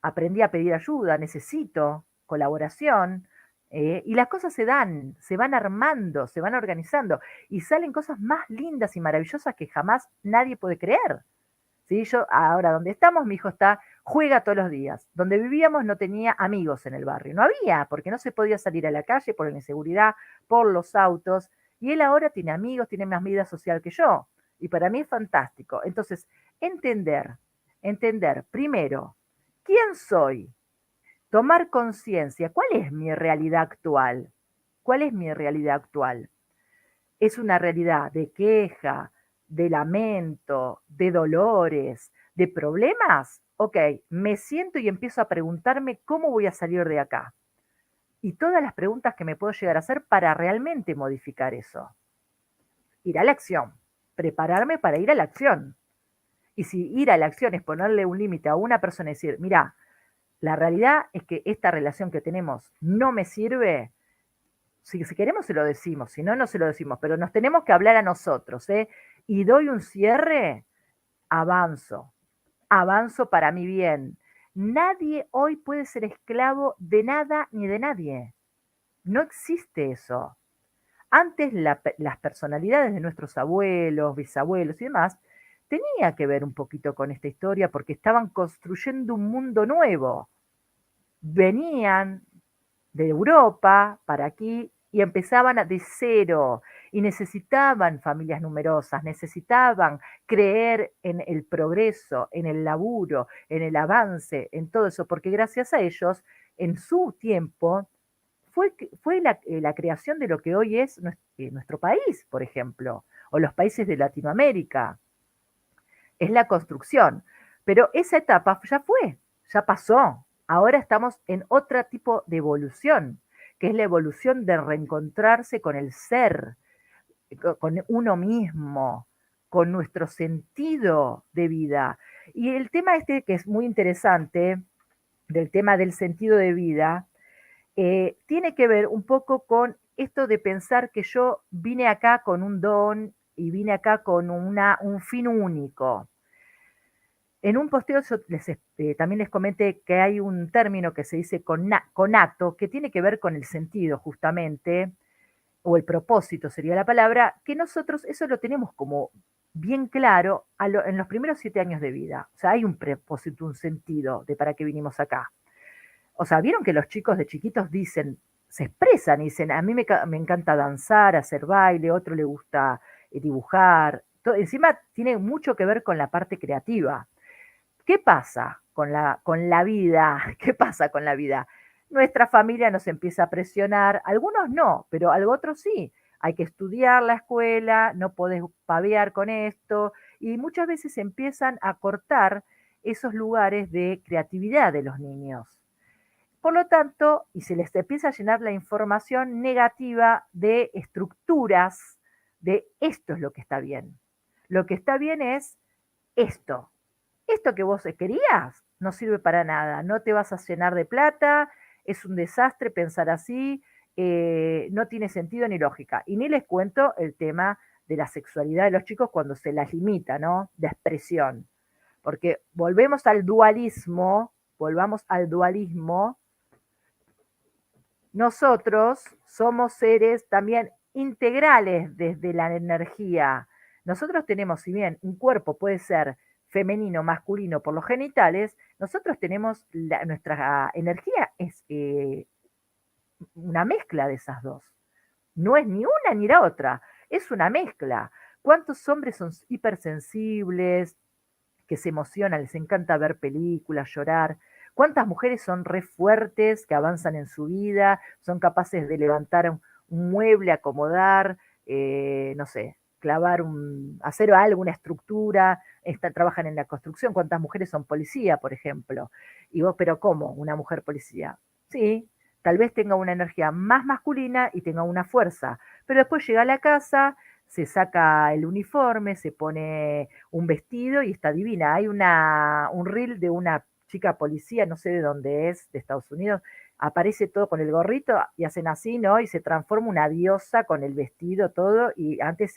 aprendí a pedir ayuda, necesito colaboración, y las cosas se dan, se van armando, se van organizando, y salen cosas más lindas y maravillosas que jamás nadie puede creer. ¿Sí? Yo, ahora, donde estamos, mi hijo juega todos los días. Donde vivíamos no tenía amigos en el barrio. No había, porque no se podía salir a la calle por la inseguridad, por los autos. Y él ahora tiene amigos, tiene más vida social que yo. Y para mí es fantástico. Entonces, entender, primero, ¿quién soy? Tomar conciencia, ¿cuál es mi realidad actual? ¿Cuál es mi realidad actual? Es una realidad de queja, de lamento, de dolores, de problemas. Ok, me siento y empiezo a preguntarme cómo voy a salir de acá. y todas las preguntas que me puedo llegar a hacer para realmente modificar eso. Ir a la acción, prepararme para ir a la acción. Y si ir a la acción es ponerle un límite a una persona y decir, mira, la realidad es que esta relación que tenemos no me sirve, si queremos se lo decimos, si no, no se lo decimos, pero nos tenemos que hablar a nosotros, ¿eh? Y doy un cierre, avanzo, avanzo para mi bien. Nadie hoy puede ser esclavo de nada ni de nadie. No existe eso. Antes las personalidades de nuestros abuelos, bisabuelos y demás tenía que ver un poquito con esta historia porque estaban construyendo un mundo nuevo. Venían de Europa para aquí y empezaban de cero y necesitaban familias numerosas, necesitaban creer en el progreso, en el laburo, en el avance, en todo eso, porque gracias a ellos, en su tiempo, fue la creación de lo que hoy es nuestro país, por ejemplo, o los países de Latinoamérica. Es la construcción. Pero esa etapa ya fue, ya pasó. Ahora estamos en otro tipo de evolución, que es la evolución de reencontrarse con el ser, con uno mismo, con nuestro sentido de vida. Y el tema este que es muy interesante, del tema del sentido de vida, tiene que ver un poco con esto de pensar que yo vine acá con un don y vine acá con un fin único. En un posteo también les comenté que hay un término que se dice conato, que tiene que ver con el sentido justamente, o el propósito sería la palabra, que nosotros eso lo tenemos como bien claro en los primeros 7 años de vida. O sea, hay un propósito, un sentido de para qué vinimos acá. O sea, vieron que los chicos de chiquitos dicen, se expresan y dicen, a mí me encanta danzar, hacer baile, otro le gusta dibujar. Encima tiene mucho que ver con la parte creativa. ¿Qué pasa con la vida? ¿Qué pasa con la vida? Nuestra familia nos empieza a presionar, algunos no, pero algo otros sí. Hay que estudiar la escuela, no podés pavear con esto, y muchas veces empiezan a cortar esos lugares de creatividad de los niños. Por lo tanto, y se les empieza a llenar la información negativa de estructuras de esto es lo que está bien. Lo que está bien es esto. Esto que vos querías no sirve para nada, no te vas a llenar de plata, es un desastre pensar así, no tiene sentido ni lógica. Y ni les cuento el tema de la sexualidad de los chicos cuando se las limita, ¿no? De expresión. Porque volvamos al dualismo, nosotros somos seres también integrales desde la energía. Nosotros tenemos, si bien un cuerpo puede ser femenino, masculino por los genitales, nosotros tenemos, nuestra energía es una mezcla de esas dos. No es ni una ni la otra, es una mezcla. ¿Cuántos hombres son hipersensibles, que se emocionan, les encanta ver películas, llorar? ¿Cuántas mujeres son re fuertes, que avanzan en su vida, son capaces de levantar un mueble, acomodar, no sé, hacer algo, una estructura, trabajan en la construcción? ¿Cuántas mujeres son policía, por ejemplo? Y vos, pero ¿cómo una mujer policía? Sí, tal vez tenga una energía más masculina y tenga una fuerza, pero después llega a la casa, se saca el uniforme, se pone un vestido y está divina. Hay un reel de una chica policía, no sé de dónde es, de Estados Unidos, aparece todo con el gorrito y hacen así, ¿no? Y se transforma una diosa con el vestido, todo, y antes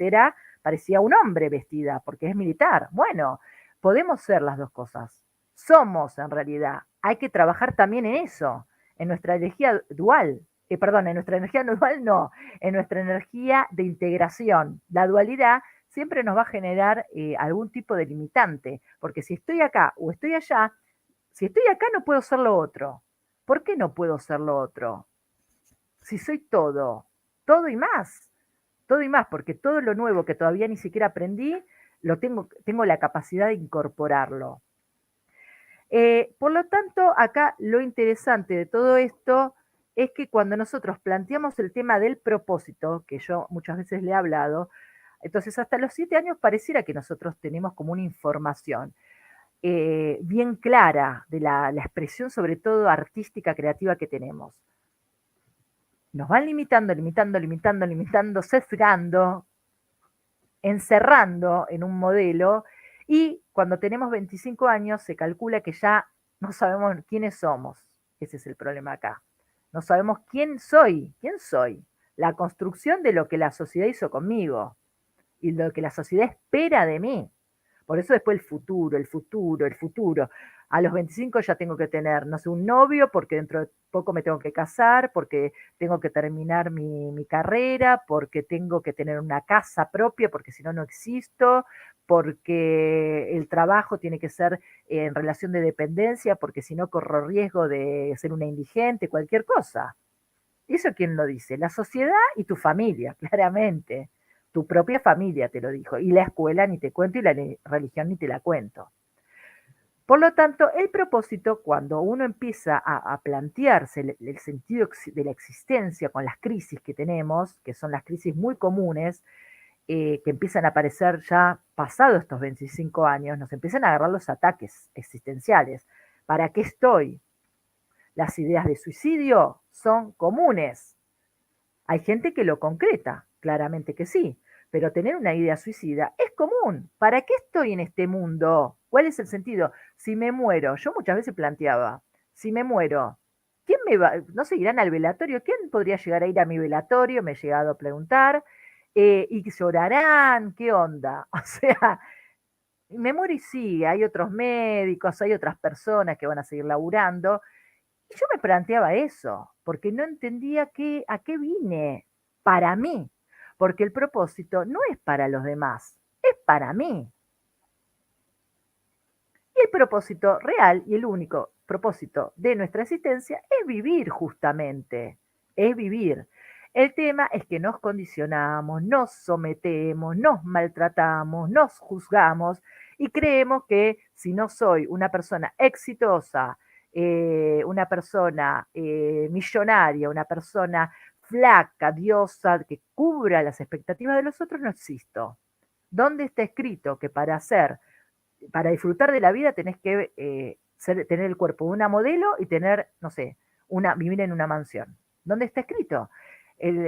parecía un hombre vestida, porque es militar. Bueno, podemos ser las dos cosas. Somos en realidad. Hay que trabajar también en eso, en nuestra energía dual. Perdón, en nuestra energía no dual no, en nuestra energía de integración. La dualidad siempre nos va a generar algún tipo de limitante, porque si estoy acá o estoy allá, si estoy acá no puedo ser lo otro. ¿Por qué no puedo ser lo otro? Si soy todo y más, porque todo lo nuevo que todavía ni siquiera aprendí, tengo la capacidad de incorporarlo. Por lo tanto, acá lo interesante de todo esto es que cuando nosotros planteamos el tema del propósito, que yo muchas veces le he hablado, entonces hasta los 7 años pareciera que nosotros tenemos como una información bien clara de la expresión, sobre todo artística, creativa que tenemos. Nos van limitando, limitando, limitando, limitando, sesgando, encerrando en un modelo y cuando tenemos 25 años se calcula que ya no sabemos quiénes somos. Ese es el problema acá. No sabemos quién soy. La construcción de lo que la sociedad hizo conmigo y lo que la sociedad espera de mí. Por eso después el futuro, el futuro, el futuro. A los 25 ya tengo que tener, no sé, un novio, porque dentro de poco me tengo que casar, porque tengo que terminar mi carrera, porque tengo que tener una casa propia, porque si no, no existo, porque el trabajo tiene que ser en relación de dependencia, porque si no corro riesgo de ser una indigente, cualquier cosa. ¿Y eso quién lo dice? La sociedad y tu familia, claramente. Tu propia familia te lo dijo. Y la escuela ni te cuento y la religión ni te la cuento. Por lo tanto, el propósito, cuando uno empieza a plantearse el sentido de la existencia con las crisis que tenemos, que son las crisis muy comunes, que empiezan a aparecer ya pasados estos 25 años, nos empiezan a agarrar los ataques existenciales. ¿Para qué estoy? Las ideas de suicidio son comunes. Hay gente que lo concreta, claramente que sí, pero tener una idea suicida es común. ¿Para qué estoy en este mundo? ¿Cuál es el sentido? Si me muero, yo muchas veces planteaba, si me muero, ¿quién me va? No sé, irán al velatorio, ¿quién podría llegar a ir a mi velatorio? Me he llegado a preguntar, y llorarán, ¿qué onda? O sea, me muero y sí, hay otros médicos, hay otras personas que van a seguir laburando, y yo me planteaba eso, porque no entendía a qué vine para mí, porque el propósito no es para los demás, es para mí. Y el propósito real y el único propósito de nuestra existencia es vivir justamente, es vivir. El tema es que nos condicionamos, nos sometemos, nos maltratamos, nos juzgamos y creemos que si no soy una persona exitosa, una persona millonaria, una persona flaca, diosa, que cubra las expectativas de los otros, no existo. ¿Dónde está escrito que para disfrutar de la vida tenés que tener el cuerpo de una modelo y tener, no sé, vivir en una mansión? ¿Dónde está escrito?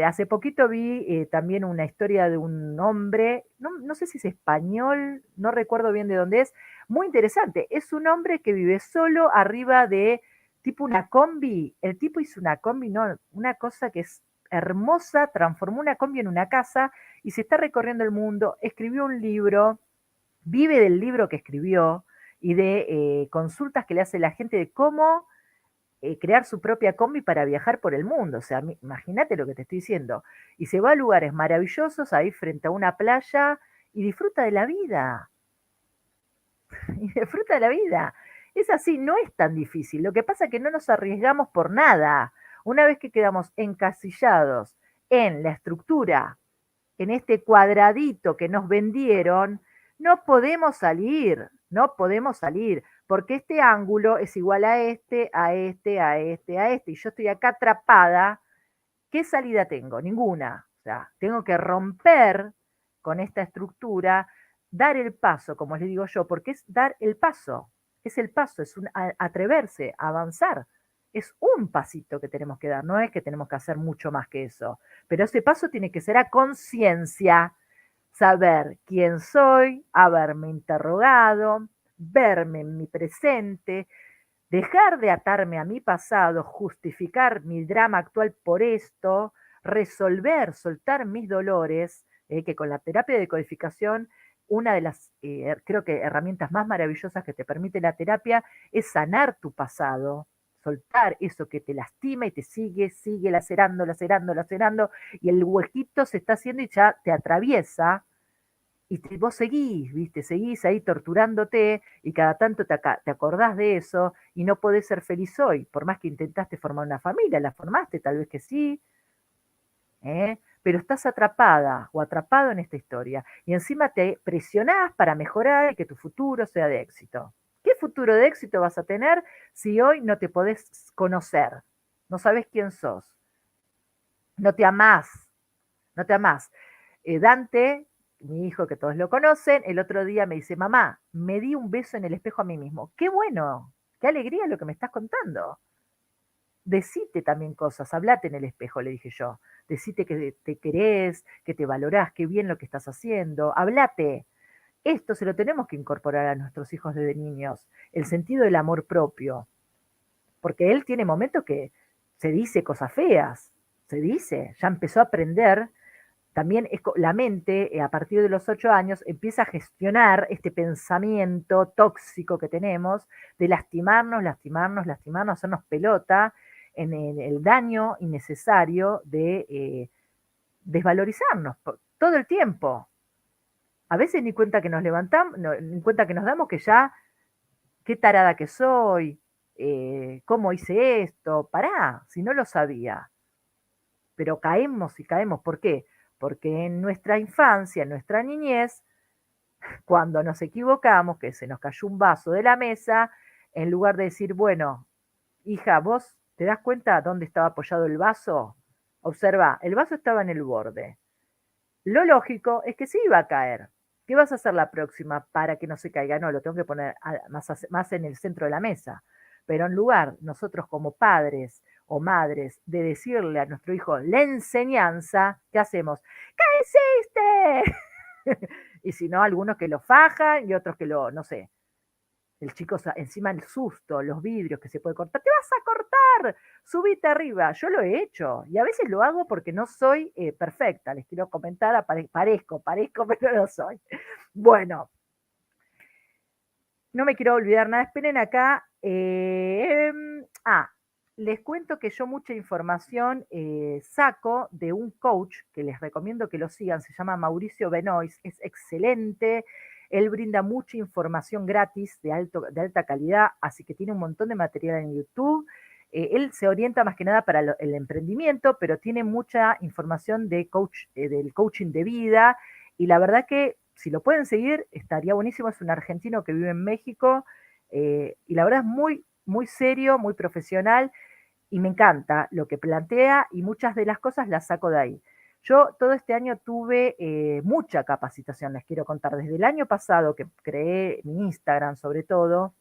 Hace poquito vi también una historia de un hombre, no sé si es español, no recuerdo bien de dónde es, muy interesante. Es un hombre que vive solo arriba de tipo una combi. El tipo hizo una combi, no, una cosa que es hermosa, transformó una combi en una casa y se está recorriendo el mundo, escribió un libro, vive del libro que escribió y de consultas que le hace la gente de cómo crear su propia combi para viajar por el mundo. O sea, imagínate lo que te estoy diciendo. Y se va a lugares maravillosos ahí frente a una playa y disfruta de la vida. Y disfruta de la vida. Es así, no es tan difícil. Lo que pasa es que no nos arriesgamos por nada. Una vez que quedamos encasillados en la estructura, en este cuadradito que nos vendieron, no podemos salir, no podemos salir, porque este ángulo es igual a este, a este, a este, a este, y yo estoy acá atrapada. ¿Qué salida tengo? Ninguna. O sea, tengo que romper con esta estructura, dar el paso, como les digo yo, porque es dar el paso, es el paso, es atreverse a avanzar. Es un pasito que tenemos que dar, no es que tenemos que hacer mucho más que eso, pero ese paso tiene que ser a conciencia, saber quién soy, haberme interrogado, verme en mi presente, dejar de atarme a mi pasado, justificar mi drama actual por esto, resolver, soltar mis dolores, que con la terapia de codificación, una de las, creo que herramientas más maravillosas que te permite la terapia es sanar tu pasado, soltar eso que te lastima y te sigue lacerando, lacerando, lacerando, y el huequito se está haciendo y ya te atraviesa, y vos seguís, ¿viste? Seguís ahí torturándote y cada tanto te acordás de eso y no podés ser feliz hoy, por más que intentaste formar una familia, la formaste, tal vez que sí, pero estás atrapada o atrapado en esta historia y encima te presionás para mejorar y que tu futuro sea de éxito. ¿Qué futuro de éxito vas a tener si hoy no te podés conocer? No sabes quién sos, no te amás, no te amás. Dante, mi hijo que todos lo conocen, el otro día me dice, mamá, me di un beso en el espejo a mí mismo. Qué bueno, qué alegría lo que me estás contando. decite también cosas, hablate en el espejo, le dije yo. Decite que te querés, que te valorás, que bien lo que estás haciendo, hablate. Esto se lo tenemos que incorporar a nuestros hijos desde niños, el sentido del amor propio, porque él tiene momentos que se dice cosas feas, se dice, ya empezó a aprender, también la mente a partir de los 8 años empieza a gestionar este pensamiento tóxico que tenemos de lastimarnos, lastimarnos, lastimarnos, hacernos pelota en el daño innecesario de desvalorizarnos todo el tiempo. A veces ni cuenta que nos levantamos, ni cuenta que nos damos que ya, qué tarada que soy, cómo hice esto, pará, si no lo sabía. Pero caemos y caemos, ¿por qué? Porque en nuestra infancia, en nuestra niñez, cuando nos equivocamos, que se nos cayó un vaso de la mesa, en lugar de decir, bueno, hija, ¿vos te das cuenta dónde estaba apoyado el vaso? Observa, el vaso estaba en el borde. Lo lógico es que sí iba a caer. ¿Qué vas a hacer la próxima para que no se caiga? No, lo tengo que poner más en el centro de la mesa. Pero en lugar, nosotros como padres o madres, de decirle a nuestro hijo la enseñanza, ¿qué hacemos? ¿Qué hiciste? Y si no, algunos que lo fajan y otros que lo, no sé, el chico encima el susto, los vidrios que se puede cortar, te vas a cortar, subite arriba. Yo lo he hecho y a veces lo hago porque no soy perfecta, les quiero comentar, parezco, pero no soy. Bueno, no me quiero olvidar nada, esperen acá. Les cuento que yo mucha información saco de un coach que les recomiendo que lo sigan, se llama Mauricio Benoist, es excelente, él brinda mucha información gratis de alta calidad, así que tiene un montón de material en YouTube. Él se orienta más que nada para el emprendimiento, pero tiene mucha información de del coaching de vida, y la verdad que si lo pueden seguir, estaría buenísimo. Es un argentino que vive en México y la verdad es muy, muy serio, muy profesional y me encanta lo que plantea y muchas de las cosas las saco de ahí. Yo todo este año tuve mucha capacitación, les quiero contar. Desde el año pasado que creé mi Instagram sobre todo,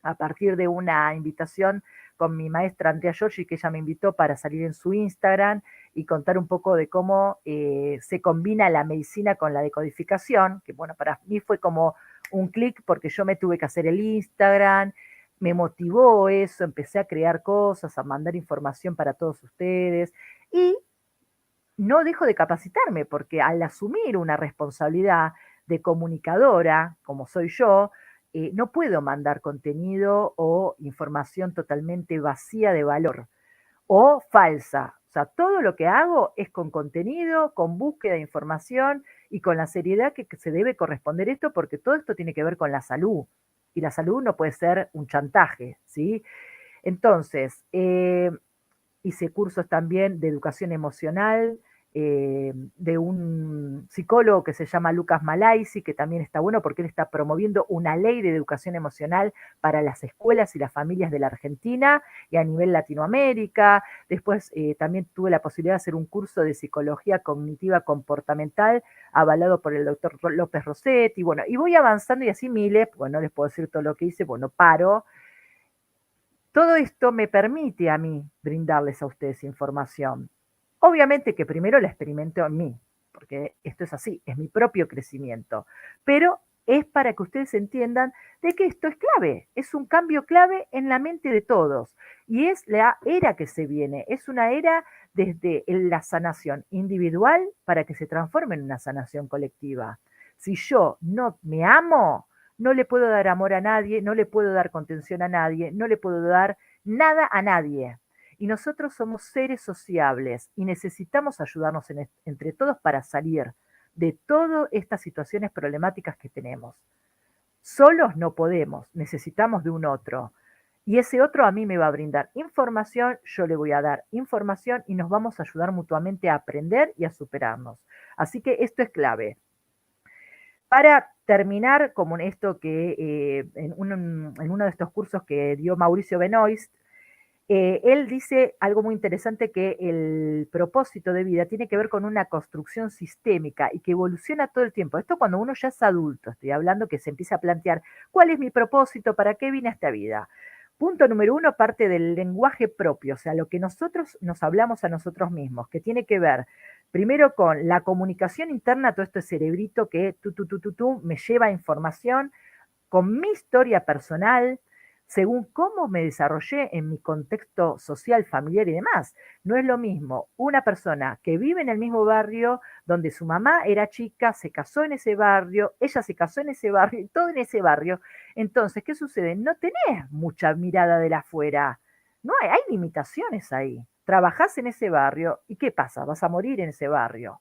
a partir de una invitación con mi maestra Andrea Giorgi, que ella me invitó para salir en su Instagram y contar un poco de cómo se combina la medicina con la decodificación, que bueno, para mí fue como un clic porque yo me tuve que hacer el Instagram, me motivó eso, empecé a crear cosas, a mandar información para todos ustedes y no dejo de capacitarme porque al asumir una responsabilidad de comunicadora, como soy yo, no puedo mandar contenido o información totalmente vacía de valor o falsa. O sea, todo lo que hago es con contenido, con búsqueda de información y con la seriedad que se debe corresponder esto, porque todo esto tiene que ver con la salud. Y la salud no puede ser un chantaje, ¿sí? Entonces, hice cursos también de educación emocional, de un psicólogo que se llama Lucas Malaisi, que también está bueno porque él está promoviendo una ley de educación emocional para las escuelas y las familias de la Argentina y a nivel Latinoamérica. Después también tuve la posibilidad de hacer un curso de psicología cognitiva comportamental avalado por el doctor López Rossetti. Bueno, y voy avanzando y así miles, pues no les puedo decir todo lo que hice, bueno, paro. Todo esto me permite a mí brindarles a ustedes información. Obviamente que primero la experimento en mí, porque esto es así, es mi propio crecimiento, pero es para que ustedes entiendan de que esto es clave, es un cambio clave en la mente de todos y es la era que se viene, es una era desde la sanación individual para que se transforme en una sanación colectiva. Si yo no me amo, no le puedo dar amor a nadie, no le puedo dar contención a nadie, no le puedo dar nada a nadie. Y nosotros somos seres sociables y necesitamos ayudarnos entre todos para salir de todas estas situaciones problemáticas que tenemos. Solos no podemos, necesitamos de un otro. Y ese otro a mí me va a brindar información, yo le voy a dar información y nos vamos a ayudar mutuamente a aprender y a superarnos. Así que esto es clave. Para terminar, como en esto que en uno de estos cursos que dio Mauricio Benoist, él dice algo muy interesante, que el propósito de vida tiene que ver con una construcción sistémica y que evoluciona todo el tiempo. Esto cuando uno ya es adulto, estoy hablando que se empieza a plantear, ¿cuál es mi propósito? ¿Para qué vine a esta vida? Punto número uno, parte del lenguaje propio, o sea, lo que nosotros nos hablamos a nosotros mismos, que tiene que ver primero con la comunicación interna, todo este cerebrito que me lleva información, con mi historia personal, según cómo me desarrollé en mi contexto social, familiar y demás. No es lo mismo una persona que vive en el mismo barrio donde su mamá era chica, se casó en ese barrio, ella se casó en ese barrio y todo en ese barrio. Entonces, ¿qué sucede? No tenés mucha mirada de la afuera. No hay limitaciones ahí. Trabajás en ese barrio y ¿qué pasa? Vas a morir en ese barrio.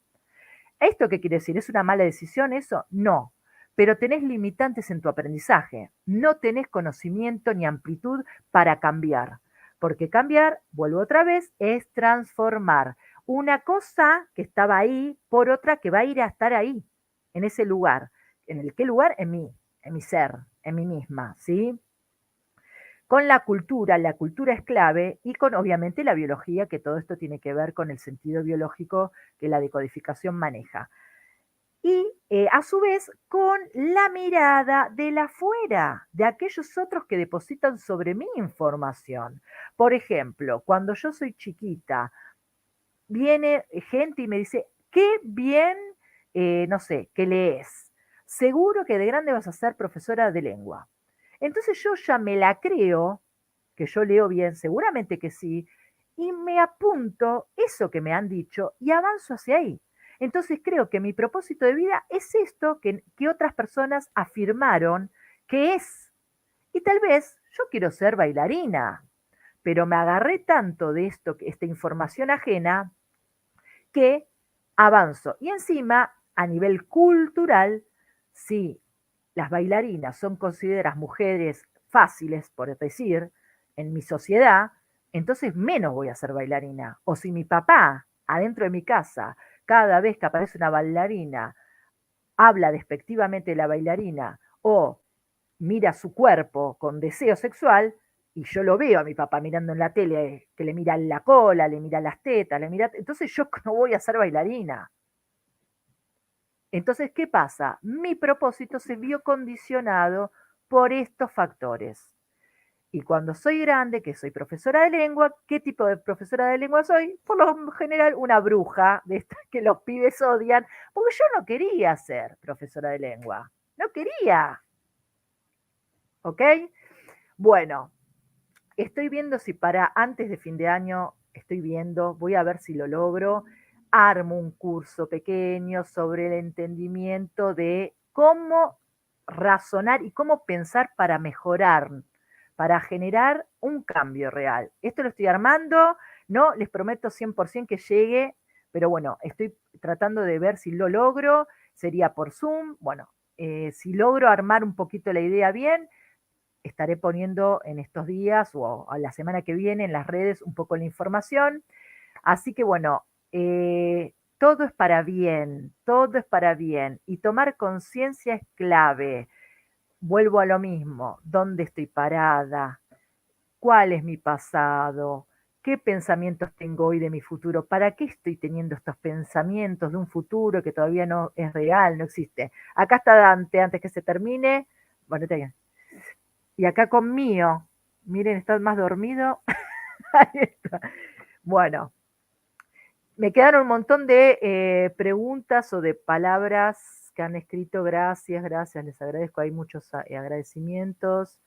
¿Esto qué quiere decir? ¿Es una mala decisión eso? No, pero tenés limitantes en tu aprendizaje. No tenés conocimiento ni amplitud para cambiar, porque cambiar, vuelvo otra vez, es transformar una cosa que estaba ahí por otra que va a ir a estar ahí, en ese lugar. ¿En el qué lugar? En mi ser, en mí misma, ¿sí? Con la cultura es clave y con obviamente la biología, que todo esto tiene que ver con el sentido biológico que la decodificación maneja y a su vez con la mirada de la afuera, de aquellos otros que depositan sobre mí información. Por ejemplo, cuando yo soy chiquita, viene gente y me dice, qué bien, no sé, que lees. Seguro que de grande vas a ser profesora de lengua. Entonces yo ya me la creo, que yo leo bien, seguramente que sí, y me apunto eso que me han dicho y avanzo hacia ahí. Entonces creo que mi propósito de vida es esto que otras personas afirmaron que es. Y tal vez yo quiero ser bailarina, pero me agarré tanto de esto, esta información ajena, que avanzo. Y encima, a nivel cultural, si las bailarinas son consideradas mujeres fáciles, por decir, en mi sociedad, entonces menos voy a ser bailarina. O si mi papá, adentro de mi casa, cada vez que aparece una bailarina, habla despectivamente de la bailarina o mira su cuerpo con deseo sexual, y yo lo veo a mi papá mirando en la tele, que le mira la cola, le mira las tetas, le mira, entonces yo no voy a ser bailarina. Entonces, ¿qué pasa? Mi propósito se vio condicionado por estos factores. Y cuando soy grande, que soy profesora de lengua, ¿qué tipo de profesora de lengua soy? Por lo general, una bruja de estas que los pibes odian, porque yo no quería ser profesora de lengua. No quería. ¿Ok? Bueno, estoy viendo si para antes de fin de año, voy a ver si lo logro, armo un curso pequeño sobre el entendimiento de cómo razonar y cómo pensar para mejorar, para generar un cambio real. Esto lo estoy armando, no les prometo 100% que llegue, pero bueno, estoy tratando de ver si lo logro, sería por Zoom, bueno, si logro armar un poquito la idea bien, estaré poniendo en estos días o a la semana que viene en las redes un poco la información. Así que bueno, todo es para bien, todo es para bien. Y tomar conciencia es clave. Vuelvo a lo mismo, ¿dónde estoy parada? ¿Cuál es mi pasado? ¿Qué pensamientos tengo hoy de mi futuro? ¿Para qué estoy teniendo estos pensamientos de un futuro que todavía no es real, no existe? Acá está Dante, antes que se termine. Bueno, está bien. Y acá con mío, miren, está más dormido. Ahí está. Bueno, me quedaron un montón de preguntas o de palabras que han escrito. Gracias, gracias, les agradezco. Hay muchos agradecimientos.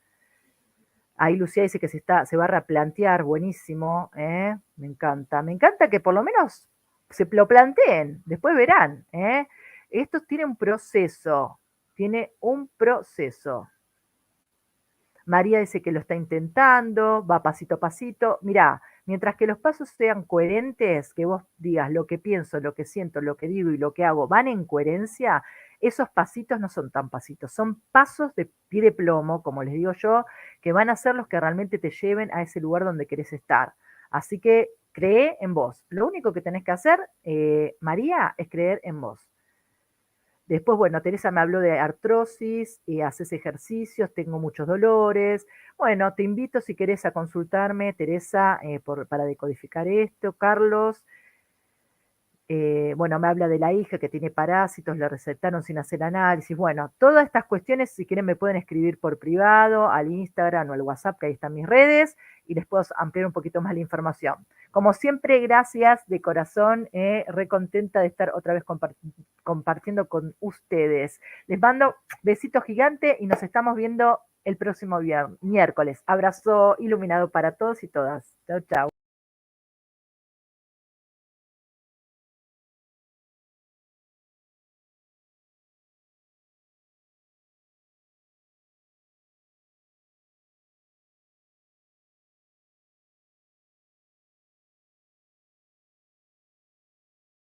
Ahí Lucía dice que se va a replantear, buenísimo, ¿eh? Me encanta. Me encanta que por lo menos se lo planteen, después verán, ¿eh? Esto tiene un proceso, tiene un proceso. María dice que lo está intentando, va pasito a pasito. Mirá, mientras que los pasos sean coherentes, que vos digas lo que pienso, lo que siento, lo que digo y lo que hago van en coherencia, esos pasitos no son tan pasitos, son pasos de pie de plomo, como les digo yo, que van a ser los que realmente te lleven a ese lugar donde querés estar. Así que cree en vos. Lo único que tenés que hacer, María, es creer en vos. Después, bueno, Teresa me habló de artrosis, haces ejercicios, tengo muchos dolores. Bueno, te invito si querés a consultarme, Teresa, para decodificar esto. Carlos, Bueno, me habla de la hija que tiene parásitos, le recetaron sin hacer análisis. Bueno, todas estas cuestiones, si quieren, me pueden escribir por privado, al Instagram o al WhatsApp, que ahí están mis redes, y les puedo ampliar un poquito más la información. Como siempre, gracias de corazón, re contenta de estar otra vez compartiendo con ustedes. Les mando besitos gigantes y nos estamos viendo el próximo miércoles. Abrazo iluminado para todos y todas. Chau, chau.